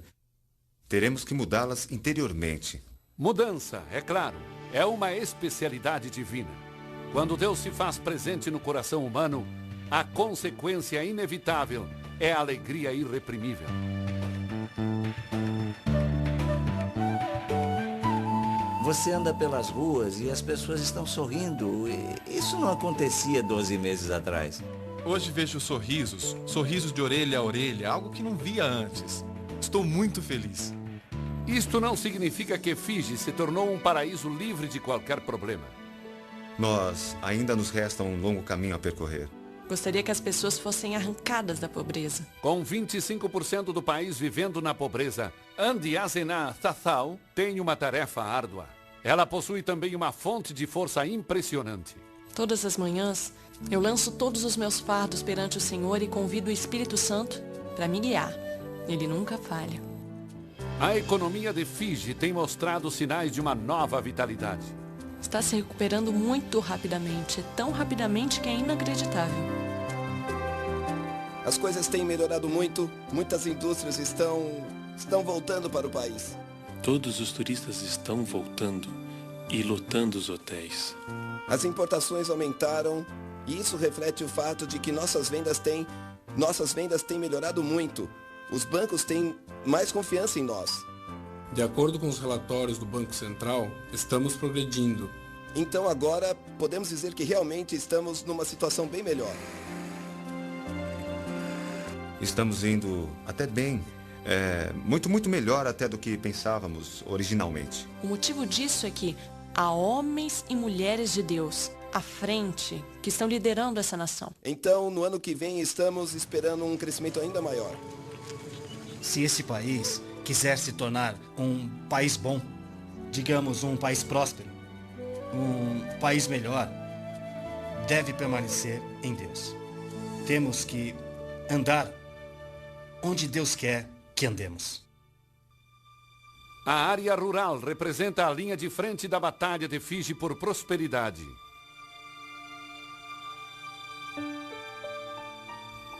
teremos que mudá-las interiormente. Mudança, é claro, é uma especialidade divina. Quando Deus se faz presente no coração humano, a consequência inevitável é a alegria irreprimível. Você anda pelas ruas e as pessoas estão sorrindo. Isso não acontecia 12 meses atrás. Hoje vejo sorrisos de orelha a orelha, algo que não via antes. Estou muito feliz. Isto não significa que Fiji se tornou um paraíso livre de qualquer problema. Ainda nos resta um longo caminho a percorrer. Gostaria que as pessoas fossem arrancadas da pobreza. Com 25% do país vivendo na pobreza, Andiazena Thathau tem uma tarefa árdua. Ela possui também uma fonte de força impressionante. Todas as manhãs, eu lanço todos os meus fardos perante o Senhor e convido o Espírito Santo para me guiar. Ele nunca falha. A economia de Fiji tem mostrado sinais de uma nova vitalidade. Está se recuperando muito rapidamente, tão rapidamente que é inacreditável. As coisas têm melhorado muito, muitas indústrias estão voltando para o país. Todos os turistas estão voltando e lotando os hotéis. As importações aumentaram e isso reflete o fato de que nossas vendas têm melhorado muito. Os bancos têm mais confiança em nós. De acordo com os relatórios do Banco Central, estamos progredindo. Então agora podemos dizer que realmente estamos numa situação bem melhor. Estamos indo até bem. Muito melhor até do que pensávamos originalmente. O motivo disso é que há homens e mulheres de Deus à frente que estão liderando essa nação. Então, no ano que vem, estamos esperando um crescimento ainda maior. Se esse país quiser se tornar um país bom, digamos um país próspero, um país melhor, deve permanecer em Deus. Temos que andar onde Deus quer que andemos. A área rural representa a linha de frente da batalha de Fiji por prosperidade.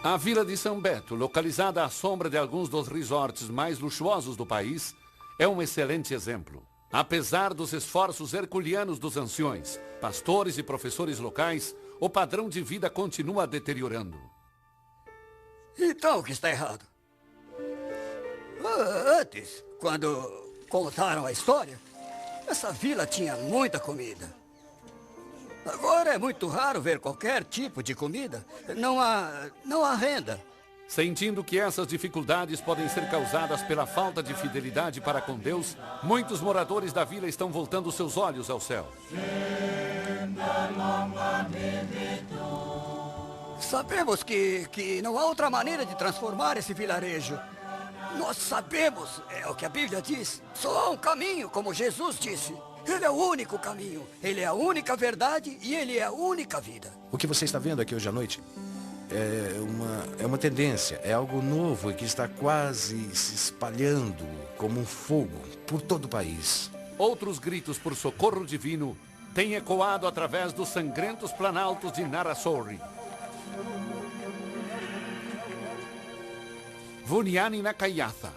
A vila de São Beto, localizada à sombra de alguns dos resorts mais luxuosos do país, é um excelente exemplo. Apesar dos esforços herculeanos dos anciões, pastores e professores locais, o padrão de vida continua deteriorando. Então, o que está errado? Antes, quando contaram a história, essa vila tinha muita comida. Agora é muito raro ver qualquer tipo de comida. Não há renda. Sentindo que essas dificuldades podem ser causadas pela falta de fidelidade para com Deus, muitos moradores da vila estão voltando seus olhos ao céu. Sabemos que não há outra maneira de transformar esse vilarejo. Nós sabemos, é o que a Bíblia diz, só há um caminho, como Jesus disse. Ele é o único caminho, ele é a única verdade e ele é a única vida. O que você está vendo aqui hoje à noite é uma tendência, é algo novo e que está quase se espalhando como um fogo por todo o país. Outros gritos por socorro divino têm ecoado através dos sangrentos planaltos de Narasorri. Vuniani Nakayatha,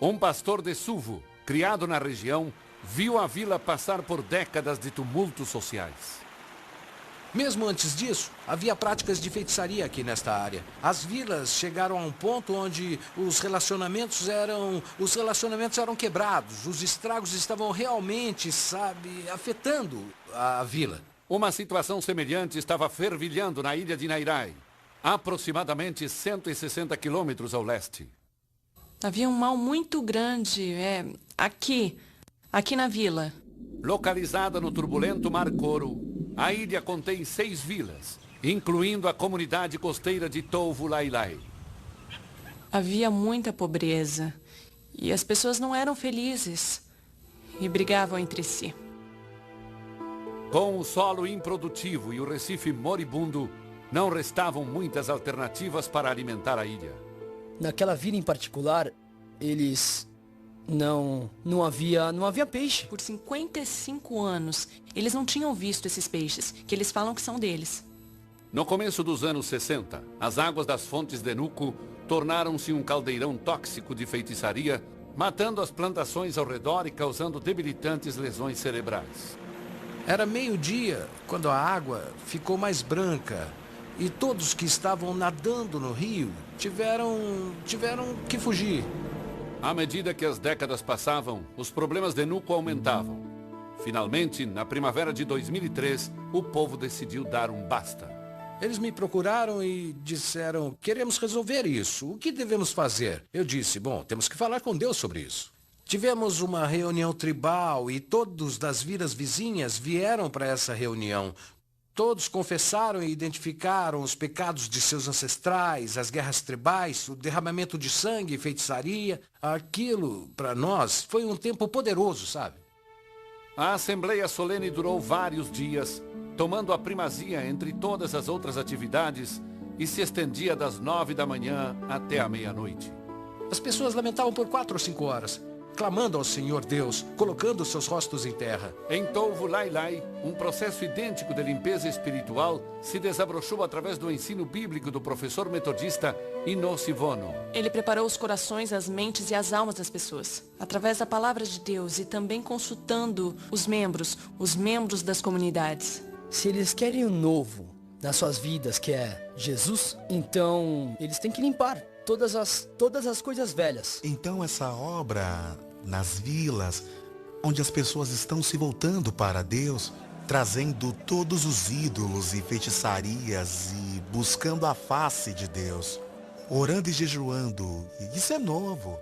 um pastor de Suvo, criado na região, viu a vila passar por décadas de tumultos sociais. Mesmo antes disso, havia práticas de feitiçaria aqui nesta área. As vilas chegaram a um ponto onde os relacionamentos eram quebrados. Os estragos estavam realmente, afetando a vila. Uma situação semelhante estava fervilhando na ilha de Nairai, aproximadamente 160 quilômetros ao leste. Havia um mal muito grande, aqui na vila. Localizada no turbulento Mar Coro, a ilha contém 6 vilas, incluindo a comunidade costeira de Touvu Lailai. Havia muita pobreza e as pessoas não eram felizes e brigavam entre si. Com o solo improdutivo e o recife moribundo, não restavam muitas alternativas para alimentar a ilha. Naquela vila em particular, não havia peixe. Por 55 anos, eles não tinham visto esses peixes, que eles falam que são deles. No começo dos anos 60, as águas das fontes de Nuco tornaram-se um caldeirão tóxico de feitiçaria, matando as plantações ao redor e causando debilitantes lesões cerebrais. Era meio-dia quando a água ficou mais branca e todos que estavam nadando no rio tiveram que fugir. À medida que as décadas passavam, os problemas de Nuco aumentavam. Finalmente, na primavera de 2003, o povo decidiu dar um basta. Eles me procuraram e disseram, queremos resolver isso, o que devemos fazer? Eu disse, bom, temos que falar com Deus sobre isso. Tivemos uma reunião tribal e todos das vilas vizinhas vieram para essa reunião. Todos confessaram e identificaram os pecados de seus ancestrais, as guerras tribais, o derramamento de sangue e feitiçaria. Aquilo, para nós, foi um tempo poderoso, sabe? A assembleia solene durou vários dias, tomando a primazia entre todas as outras atividades e se estendia das 9 da manhã até a meia-noite. As pessoas lamentavam por 4 ou 5 horas, clamando ao Senhor Deus, colocando seus rostos em terra. Em Touvu Lailai, um processo idêntico de limpeza espiritual se desabrochou através do ensino bíblico do professor metodista Inossi Vono. Ele preparou os corações, as mentes e as almas das pessoas, através da palavra de Deus e também consultando os membros das comunidades. Se eles querem o novo nas suas vidas, que é Jesus, então eles têm que limpar todas as coisas velhas. Então essa obra nas vilas, onde as pessoas estão se voltando para Deus, trazendo todos os ídolos e feitiçarias e buscando a face de Deus, orando e jejuando, isso é novo.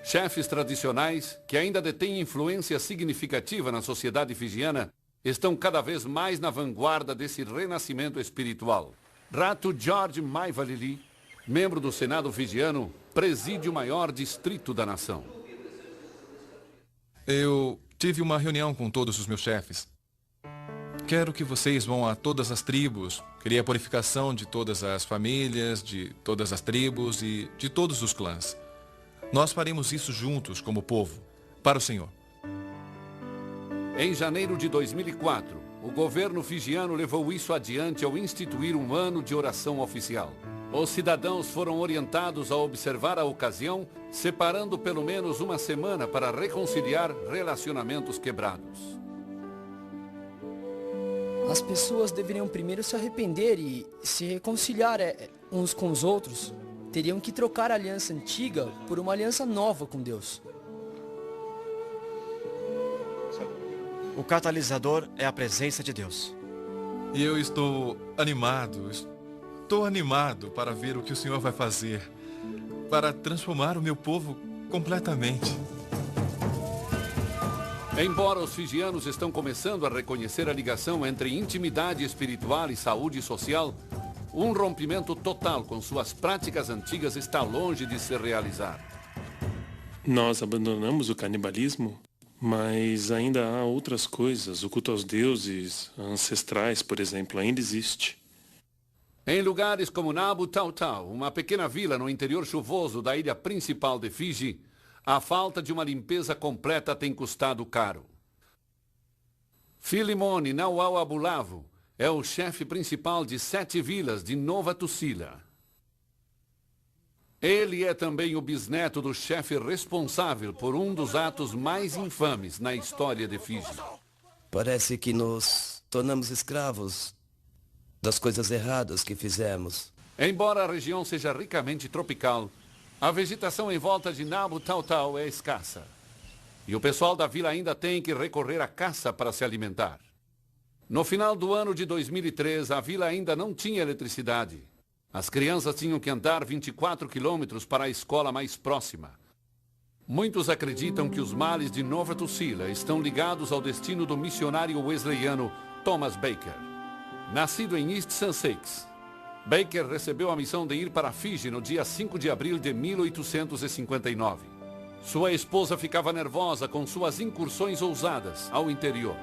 Chefes tradicionais, que ainda detêm influência significativa na sociedade fijiana, estão cada vez mais na vanguarda desse renascimento espiritual. Ratu George Maivalili, membro do Senado fijiano, preside o maior distrito da nação. Eu tive uma reunião com todos os meus chefes. Quero que vocês vão a todas as tribos. Queria a purificação de todas as famílias, de todas as tribos e de todos os clãs. Nós faremos isso juntos como povo, para o Senhor. Em janeiro de 2004, o governo fijiano levou isso adiante ao instituir um ano de oração oficial. Os cidadãos foram orientados a observar a ocasião, separando pelo menos uma semana para reconciliar relacionamentos quebrados. As pessoas deveriam primeiro se arrepender e se reconciliar uns com os outros. Teriam que trocar a aliança antiga por uma aliança nova com Deus. O catalisador é a presença de Deus. E eu estou animado. estou animado para ver o que o Senhor vai fazer, para transformar o meu povo completamente. Embora os fijianos estão começando a reconhecer a ligação entre intimidade espiritual e saúde social, um rompimento total com suas práticas antigas está longe de se realizar. Nós abandonamos o canibalismo, mas ainda há outras coisas. O culto aos deuses ancestrais, por exemplo, ainda existe. Em lugares como Nabu Tau Tau, uma pequena vila no interior chuvoso da ilha principal de Fiji, a falta de uma limpeza completa tem custado caro. Filimone Nauau Abulavo é o chefe principal de 7 vilas de Nova Tusila. Ele é também o bisneto do chefe responsável por um dos atos mais infames na história de Fiji. Parece que nos tornamos escravos das coisas erradas que fizemos. Embora a região seja ricamente tropical, a vegetação em volta de Nabu Tau Tau é escassa. E o pessoal da vila ainda tem que recorrer à caça para se alimentar. No final do ano de 2003, a vila ainda não tinha eletricidade. As crianças tinham que andar 24 quilômetros para a escola mais próxima. Muitos acreditam que os males de Nova Tusila estão ligados ao destino do missionário wesleyano Thomas Baker. Nascido em East Sussex, Baker recebeu a missão de ir para Fiji no dia 5 de abril de 1859. Sua esposa ficava nervosa com suas incursões ousadas ao interior.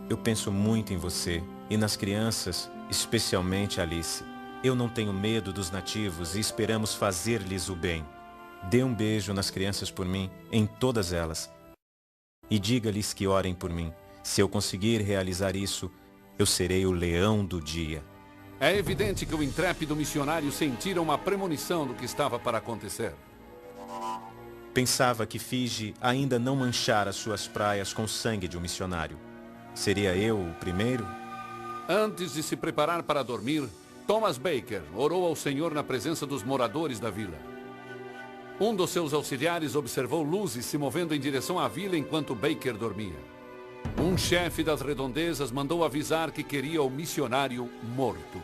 Eu penso muito em você e nas crianças, especialmente Alice. Eu não tenho medo dos nativos e esperamos fazer-lhes o bem. Dê um beijo nas crianças por mim, em todas elas. E diga-lhes que orem por mim. Se eu conseguir realizar isso, eu serei o leão do dia. É evidente que o intrépido missionário sentira uma premonição do que estava para acontecer. Pensava que Fiji ainda não manchara suas praias com o sangue de um missionário. Seria eu o primeiro? Antes de se preparar para dormir, Thomas Baker orou ao Senhor na presença dos moradores da vila. Um dos seus auxiliares observou luzes se movendo em direção à vila enquanto Baker dormia. Um chefe das redondezas mandou avisar que queria o missionário morto.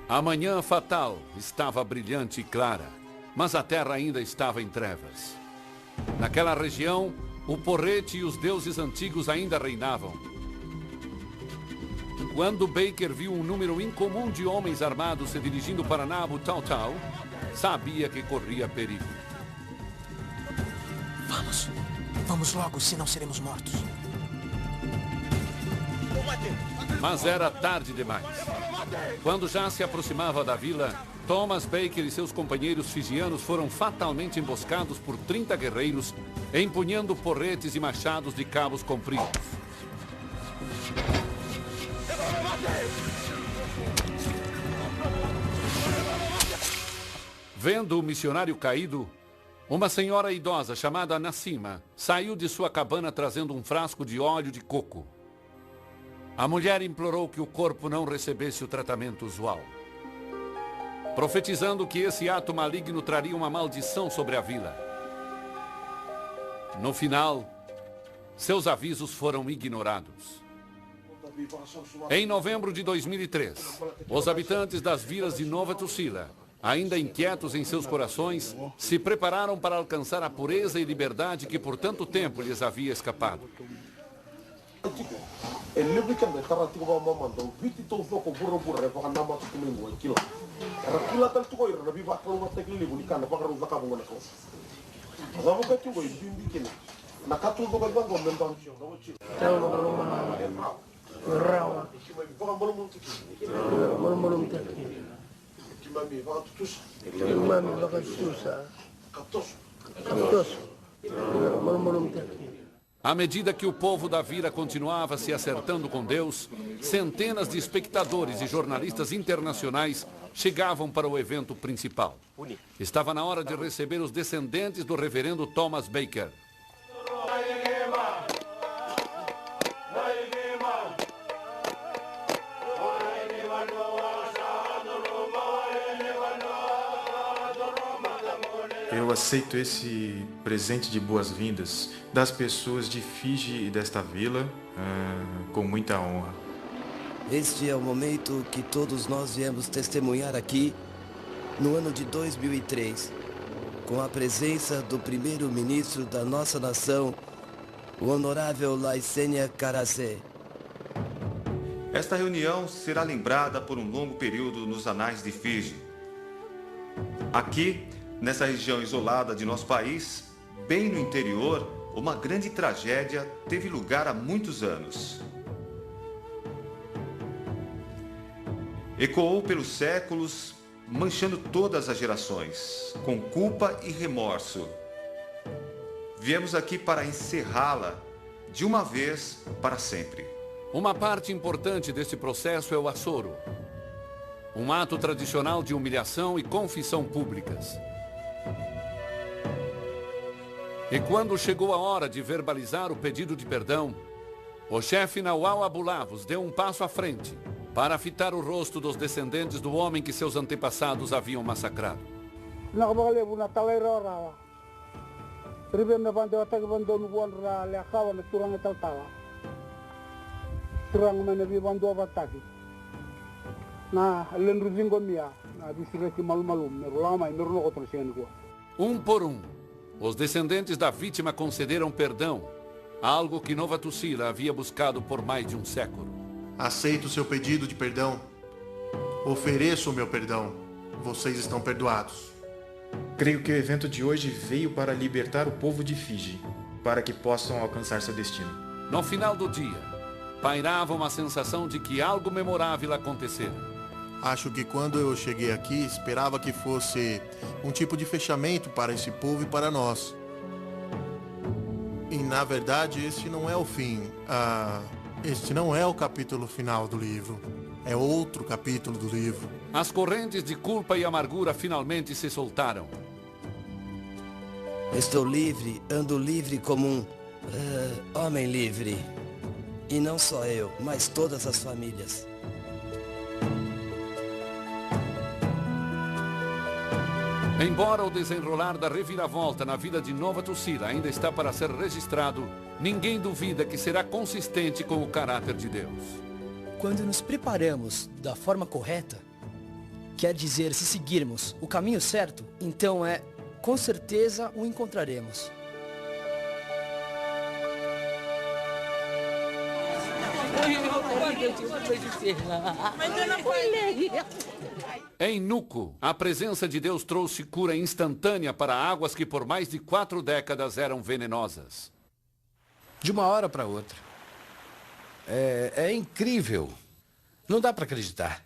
A manhã fatal estava brilhante e clara, mas a terra ainda estava em trevas. Naquela região, o porrete e os deuses antigos ainda reinavam. Quando Baker viu um número incomum de homens armados se dirigindo para Nabu Tau Tau, sabia que corria perigo. Vamos logo, senão seremos mortos. Mas era tarde demais. Quando já se aproximava da vila, Thomas Baker e seus companheiros fijianos foram fatalmente emboscados por 30 guerreiros, empunhando porretes e machados de cabos compridos. Vendo o missionário caído, uma senhora idosa chamada Nassima saiu de sua cabana trazendo um frasco de óleo de coco. A mulher implorou que o corpo não recebesse o tratamento usual, profetizando que esse ato maligno traria uma maldição sobre a vila. No final, seus avisos foram ignorados. Em novembro de 2003, os habitantes das vilas de Nova Tusila, ainda inquietos em seus corações, se prepararam para alcançar a pureza e liberdade que por tanto tempo lhes havia escapado. À medida que o povo da vila continuava se acertando com Deus, centenas de espectadores e jornalistas internacionais chegavam para o evento principal. Estava na hora de receber os descendentes do reverendo Thomas Baker. Eu aceito esse presente de boas-vindas das pessoas de Fiji e desta vila com muita honra. Este é o momento que todos nós viemos testemunhar aqui no ano de 2003, com a presença do primeiro-ministro da nossa nação, o honorável Laisenia Qarase. Esta reunião será lembrada por um longo período nos anais de Fiji. Aqui, nessa região isolada de nosso país, bem no interior, uma grande tragédia teve lugar há muitos anos. Ecoou pelos séculos, manchando todas as gerações, com culpa e remorso. Viemos aqui para encerrá-la, de uma vez para sempre. Uma parte importante desse processo é o açoro. Um ato tradicional de humilhação e confissão públicas. E quando chegou a hora de verbalizar o pedido de perdão, o chefe Nawal Abulavos deu um passo à frente para fitar o rosto dos descendentes do homem que seus antepassados haviam massacrado. Um por um, os descendentes da vítima concederam perdão, algo que Nova Tucila havia buscado por mais de um século. Aceito o seu pedido de perdão. Ofereço o meu perdão. Vocês estão perdoados. Creio que o evento de hoje veio para libertar o povo de Fiji, para que possam alcançar seu destino. No final do dia, pairava uma sensação de que algo memorável acontecera. Acho que quando eu cheguei aqui, esperava que fosse um tipo de fechamento para esse povo e para nós. E na verdade, este não é o fim. Este não é o capítulo final do livro. É outro capítulo do livro. As correntes de culpa e amargura finalmente se soltaram. Estou livre, ando livre como um homem livre. E não só eu, mas todas as famílias. Embora o desenrolar da reviravolta na vida de Nova Tucila ainda está para ser registrado, ninguém duvida que será consistente com o caráter de Deus. Quando nos preparamos da forma correta, quer dizer, se seguirmos o caminho certo, então com certeza o encontraremos. Em Nuco, a presença de Deus trouxe cura instantânea para águas que por mais de 4 décadas eram venenosas. De uma hora para outra. É incrível. Não dá para acreditar.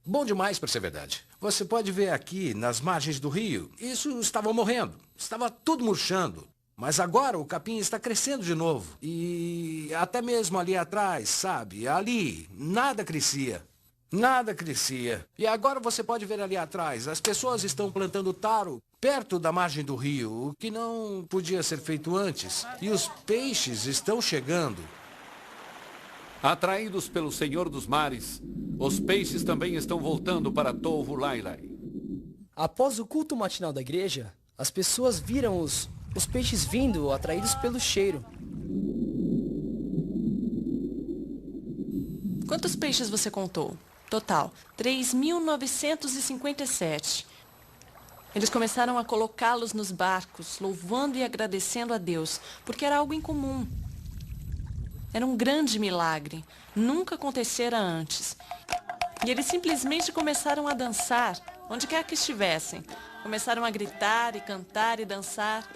Bom demais para ser verdade. Você pode ver aqui, nas margens do rio, isso estava morrendo. Estava tudo murchando. Mas agora o capim está crescendo de novo. E até mesmo ali atrás, sabe? Ali, nada crescia. Nada crescia. E agora você pode ver ali atrás, as pessoas estão plantando taro perto da margem do rio, o que não podia ser feito antes. E os peixes estão chegando. Atraídos pelo Senhor dos Mares, os peixes também estão voltando para Tohu Lailai. Após o culto matinal da igreja, as pessoas viram os peixes vindo, atraídos pelo cheiro. Quantos peixes você contou? Total, 3.957. Eles começaram a colocá-los nos barcos, louvando e agradecendo a Deus, porque era algo incomum. Era um grande milagre, nunca acontecera antes. E eles simplesmente começaram a dançar, onde quer que estivessem. Começaram a gritar e cantar e dançar.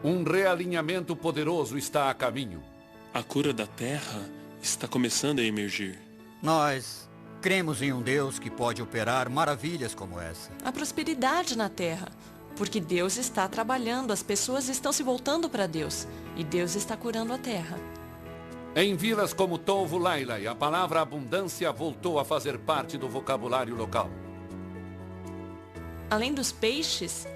Um realinhamento poderoso está a caminho. A cura da terra está começando a emergir. Nós cremos em um Deus que pode operar maravilhas como essa. A prosperidade na terra, porque Deus está trabalhando, as pessoas estão se voltando para Deus e Deus está curando a terra. Em vilas como Tohu Lailai, a palavra abundância voltou a fazer parte do vocabulário local. Além dos peixes,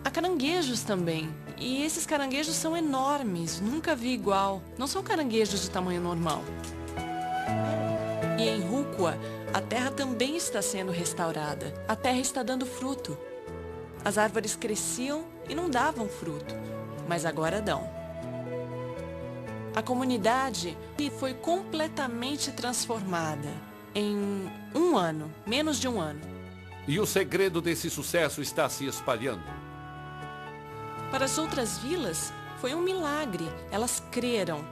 há caranguejos também. E esses caranguejos são enormes, nunca vi igual. Não são caranguejos de tamanho normal. E em Rukwa, a terra também está sendo restaurada. A terra está dando fruto. As árvores cresciam e não davam fruto, mas agora dão. A comunidade foi completamente transformada em um ano, menos de um ano. E o segredo desse sucesso está se espalhando. Para as outras vilas, foi um milagre. Elas creram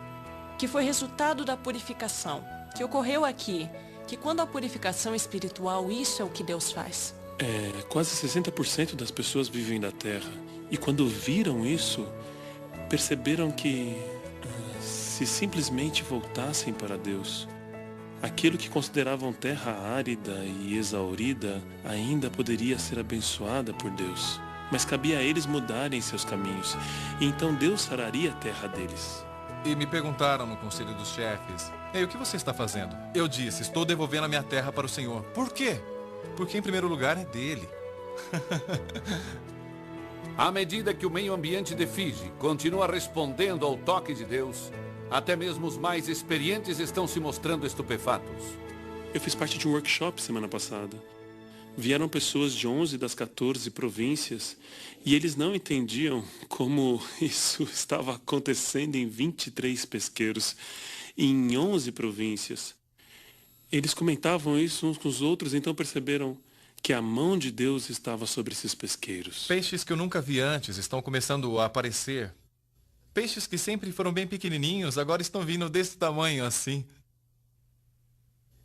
que foi resultado da purificação, que ocorreu aqui, que quando a purificação espiritual, isso é o que Deus faz. Quase 60% das pessoas vivem na Terra. E quando viram isso, perceberam que se simplesmente voltassem para Deus, aquilo que consideravam terra árida e exaurida ainda poderia ser abençoada por Deus. Mas cabia a eles mudarem seus caminhos, e então Deus sararia a terra deles. E me perguntaram no conselho dos chefes: Ei, o que você está fazendo? Eu disse: estou devolvendo a minha terra para o Senhor. Por quê? Porque em primeiro lugar é dele. À medida que o meio ambiente de Fiji continua respondendo ao toque de Deus, até mesmo os mais experientes estão se mostrando estupefatos. Eu fiz parte de um workshop semana passada. Vieram pessoas de 11 das 14 províncias e eles não entendiam como isso estava acontecendo em 23 pesqueiros e em 11 províncias. Eles comentavam isso uns com os outros, então perceberam que a mão de Deus estava sobre esses pesqueiros. Peixes que eu nunca vi antes estão começando a aparecer. Peixes que sempre foram bem pequenininhos, agora estão vindo desse tamanho assim.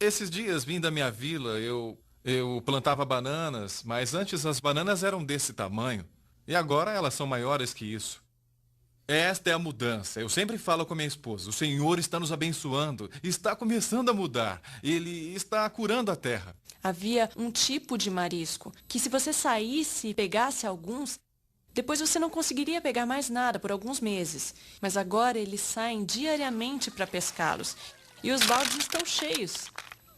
Esses dias, vim da minha vila, eu plantava bananas, mas antes as bananas eram desse tamanho. E agora elas são maiores que isso. Esta é a mudança. Eu sempre falo com minha esposa: o Senhor está nos abençoando, está começando a mudar. Ele está curando a terra. Havia um tipo de marisco que, se você saísse e pegasse alguns, depois você não conseguiria pegar mais nada por alguns meses. Mas agora eles saem diariamente para pescá-los. E os baldes estão cheios.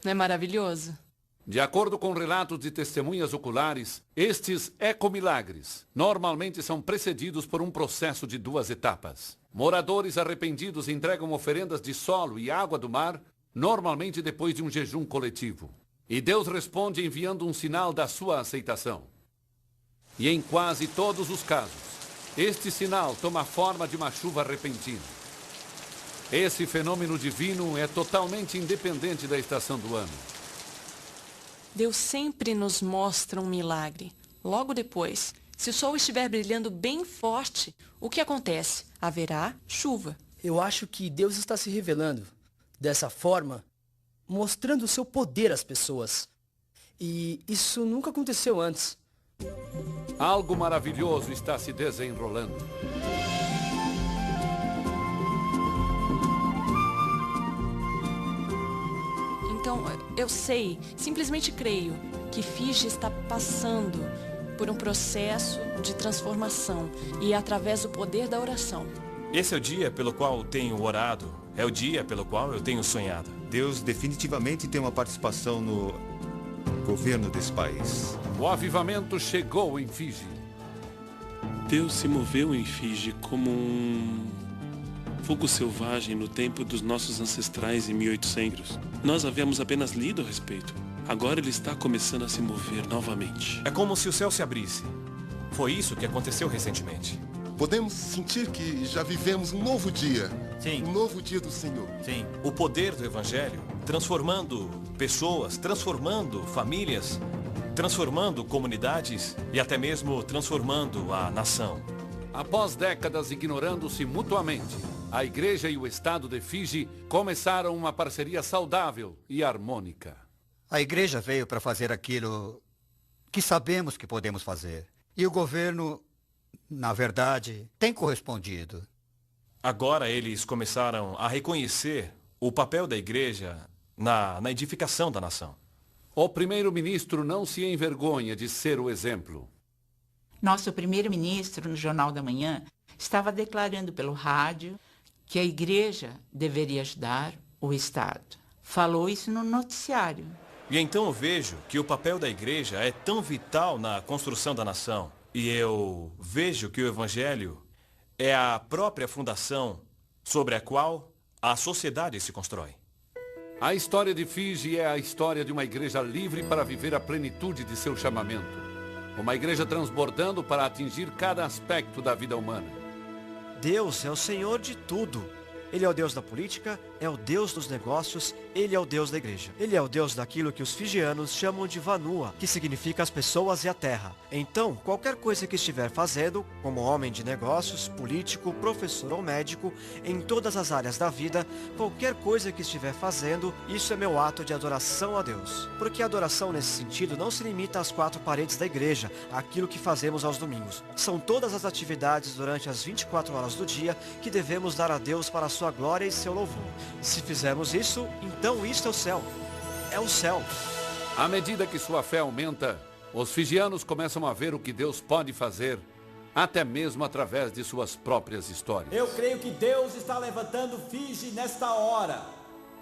Não é maravilhoso? De acordo com relatos de testemunhas oculares, estes ecomilagres normalmente são precedidos por um processo de 2 etapas. Moradores arrependidos entregam oferendas de solo e água do mar, normalmente depois de um jejum coletivo. E Deus responde enviando um sinal da sua aceitação. E em quase todos os casos, este sinal toma a forma de uma chuva repentina. Esse fenômeno divino é totalmente independente da estação do ano. Deus sempre nos mostra um milagre. Logo depois, se o sol estiver brilhando bem forte, o que acontece? Haverá chuva. Eu acho que Deus está se revelando dessa forma, mostrando o seu poder às pessoas. E isso nunca aconteceu antes. Algo maravilhoso está se desenrolando. Então, eu sei, simplesmente creio, que Fiji está passando por um processo de transformação e através do poder da oração. Esse é o dia pelo qual tenho orado, é o dia pelo qual eu tenho sonhado. Deus definitivamente tem uma participação no governo desse país. O avivamento chegou em Fiji. Deus se moveu em Fiji como um fogo selvagem no tempo dos nossos ancestrais em 1800. Nós havíamos apenas lido a respeito. Agora ele está começando a se mover novamente. É como se o céu se abrisse. Foi isso que aconteceu recentemente. Podemos sentir que já vivemos um novo dia. Sim. Um novo dia do Senhor. Sim. O poder do Evangelho, transformando pessoas, transformando famílias, transformando comunidades e até mesmo transformando a nação. Após décadas ignorando-se mutuamente, a igreja e o estado de Fiji começaram uma parceria saudável e harmônica. A igreja veio para fazer aquilo que sabemos que podemos fazer. E o governo, na verdade, tem correspondido. Agora eles começaram a reconhecer o papel da igreja na edificação da nação. O primeiro-ministro não se envergonha de ser o exemplo. Nosso primeiro-ministro, no Jornal da Manhã, estava declarando pelo rádio que a igreja deveria ajudar o Estado. Falou isso no noticiário. E então eu vejo que o papel da igreja é tão vital na construção da nação. E eu vejo que o Evangelho é a própria fundação sobre a qual a sociedade se constrói. A história de Fiji é a história de uma igreja livre para viver a plenitude de seu chamamento. Uma igreja transbordando para atingir cada aspecto da vida humana. Deus é o Senhor de tudo. Ele é o Deus da política, é o Deus dos negócios, ele é o Deus da igreja. Ele é o Deus daquilo que os fijianos chamam de Vanua, que significa as pessoas e a terra. Então, qualquer coisa que estiver fazendo, como homem de negócios, político, professor ou médico, em todas as áreas da vida, qualquer coisa que estiver fazendo, isso é meu ato de adoração a Deus. Porque a adoração nesse sentido não se limita às 4 paredes da igreja, àquilo que fazemos aos domingos. São todas as atividades durante as 24 horas do dia que devemos dar a Deus para a sua glória e seu louvor. Se fizermos isso, então isto é o céu. É o céu. À medida que sua fé aumenta, os fijianos começam a ver o que Deus pode fazer, até mesmo através de suas próprias histórias. Eu creio que Deus está levantando Fiji nesta hora,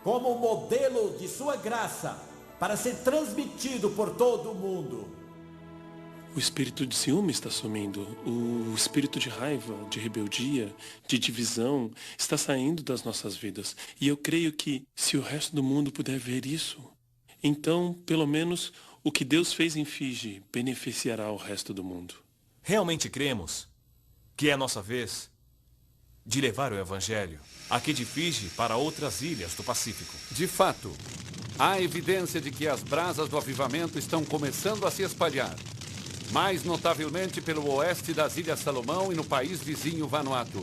como um modelo de sua graça, para ser transmitido por todo o mundo. O espírito de ciúme está sumindo. O espírito de raiva, de rebeldia, de divisão está saindo das nossas vidas. E eu creio que, se o resto do mundo puder ver isso, então, pelo menos, o que Deus fez em Fiji beneficiará o resto do mundo. Realmente cremos que é a nossa vez de levar o Evangelho aqui de Fiji para outras ilhas do Pacífico. De fato, há evidência de que as brasas do avivamento estão começando a se espalhar, mais notavelmente pelo oeste das Ilhas Salomão e no país vizinho Vanuatu.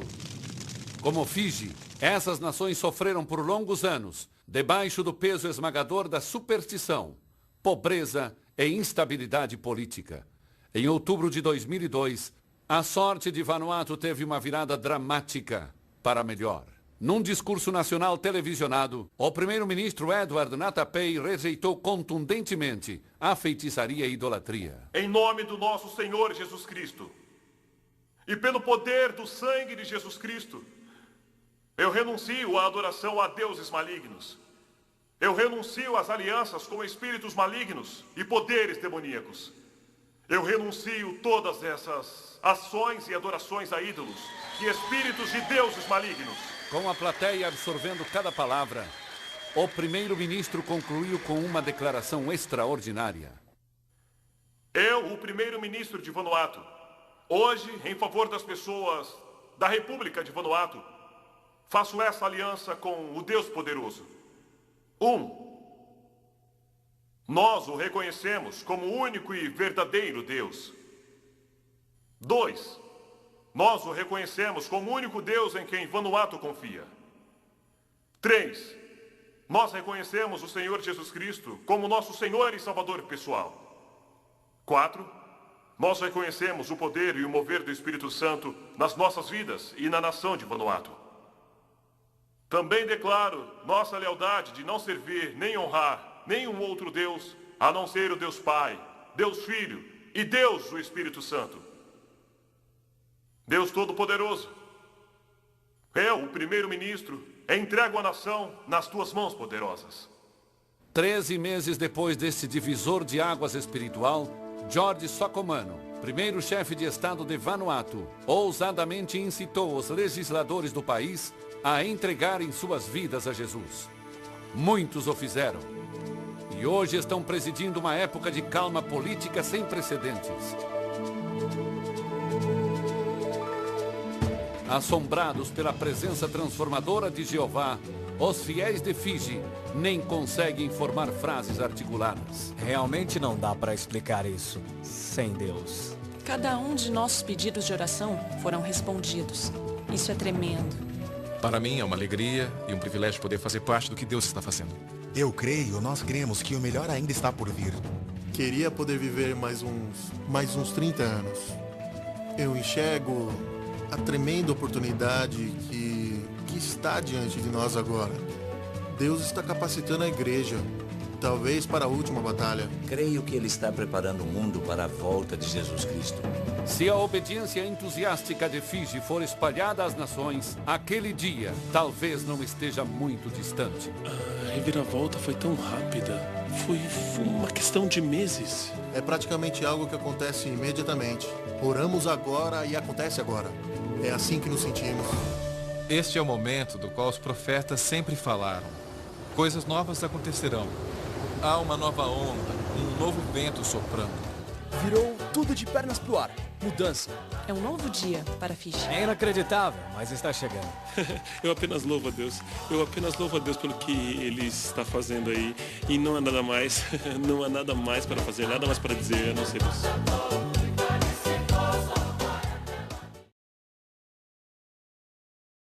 Como Fiji, essas nações sofreram por longos anos, debaixo do peso esmagador da superstição, pobreza e instabilidade política. Em outubro de 2002, a sorte de Vanuatu teve uma virada dramática para melhor. Num discurso nacional televisionado, o primeiro-ministro Edward Natapei rejeitou contundentemente a feitiçaria e idolatria. Em nome do nosso Senhor Jesus Cristo e pelo poder do sangue de Jesus Cristo, eu renuncio à adoração a deuses malignos. Eu renuncio às alianças com espíritos malignos e poderes demoníacos. Eu renuncio todas essas ações e adorações a ídolos e espíritos de deuses malignos. Com a plateia absorvendo cada palavra, o primeiro-ministro concluiu com uma declaração extraordinária. Eu, o primeiro-ministro de Vanuatu, hoje, em favor das pessoas da República de Vanuatu, faço essa aliança com o Deus poderoso. 1. Nós o reconhecemos como o único e verdadeiro Deus. 2. Nós o reconhecemos como o único Deus em quem Vanuatu confia. 3. Nós reconhecemos o Senhor Jesus Cristo como nosso Senhor e Salvador pessoal. 4. Nós reconhecemos o poder e o mover do Espírito Santo nas nossas vidas e na nação de Vanuatu. Também declaro nossa lealdade de não servir nem honrar nenhum outro Deus, a não ser o Deus Pai, Deus Filho e Deus o Espírito Santo. Deus Todo-Poderoso, eu, o primeiro-ministro, entrego a nação nas tuas mãos poderosas. 13 meses depois desse divisor de águas espiritual, George Sokomano, primeiro chefe de Estado de Vanuatu, ousadamente incitou os legisladores do país a entregarem suas vidas a Jesus. Muitos o fizeram. E hoje estão presidindo uma época de calma política sem precedentes. Assombrados pela presença transformadora de Jeová, os fiéis de Fiji nem conseguem formar frases articuladas. Realmente não dá para explicar isso sem Deus. Cada um de nossos pedidos de oração foram respondidos. Isso é tremendo. Para mim é uma alegria e um privilégio poder fazer parte do que Deus está fazendo. Eu creio, nós cremos que o melhor ainda está por vir. Queria poder viver mais uns 30 anos. Eu enxergo a tremenda oportunidade que está diante de nós agora. Deus está capacitando a igreja, talvez para a última batalha. Creio que Ele está preparando o mundo para a volta de Jesus Cristo. Se a obediência entusiástica de Fiji for espalhada às nações, aquele dia talvez não esteja muito distante. A reviravolta foi tão rápida. Foi uma questão de meses. É praticamente algo que acontece imediatamente. Oramos agora e acontece agora. É assim que nos sentimos. Este é o momento do qual os profetas sempre falaram. Coisas novas acontecerão. Há uma nova onda, um novo vento soprando. Virou tudo de pernas pro ar. Mudança. É um novo dia para Fiji. É inacreditável, mas está chegando. Eu apenas louvo a Deus. Eu apenas louvo a Deus pelo que Ele está fazendo aí. E não há nada mais, não há nada mais para fazer, nada mais para dizer, a não ser isso.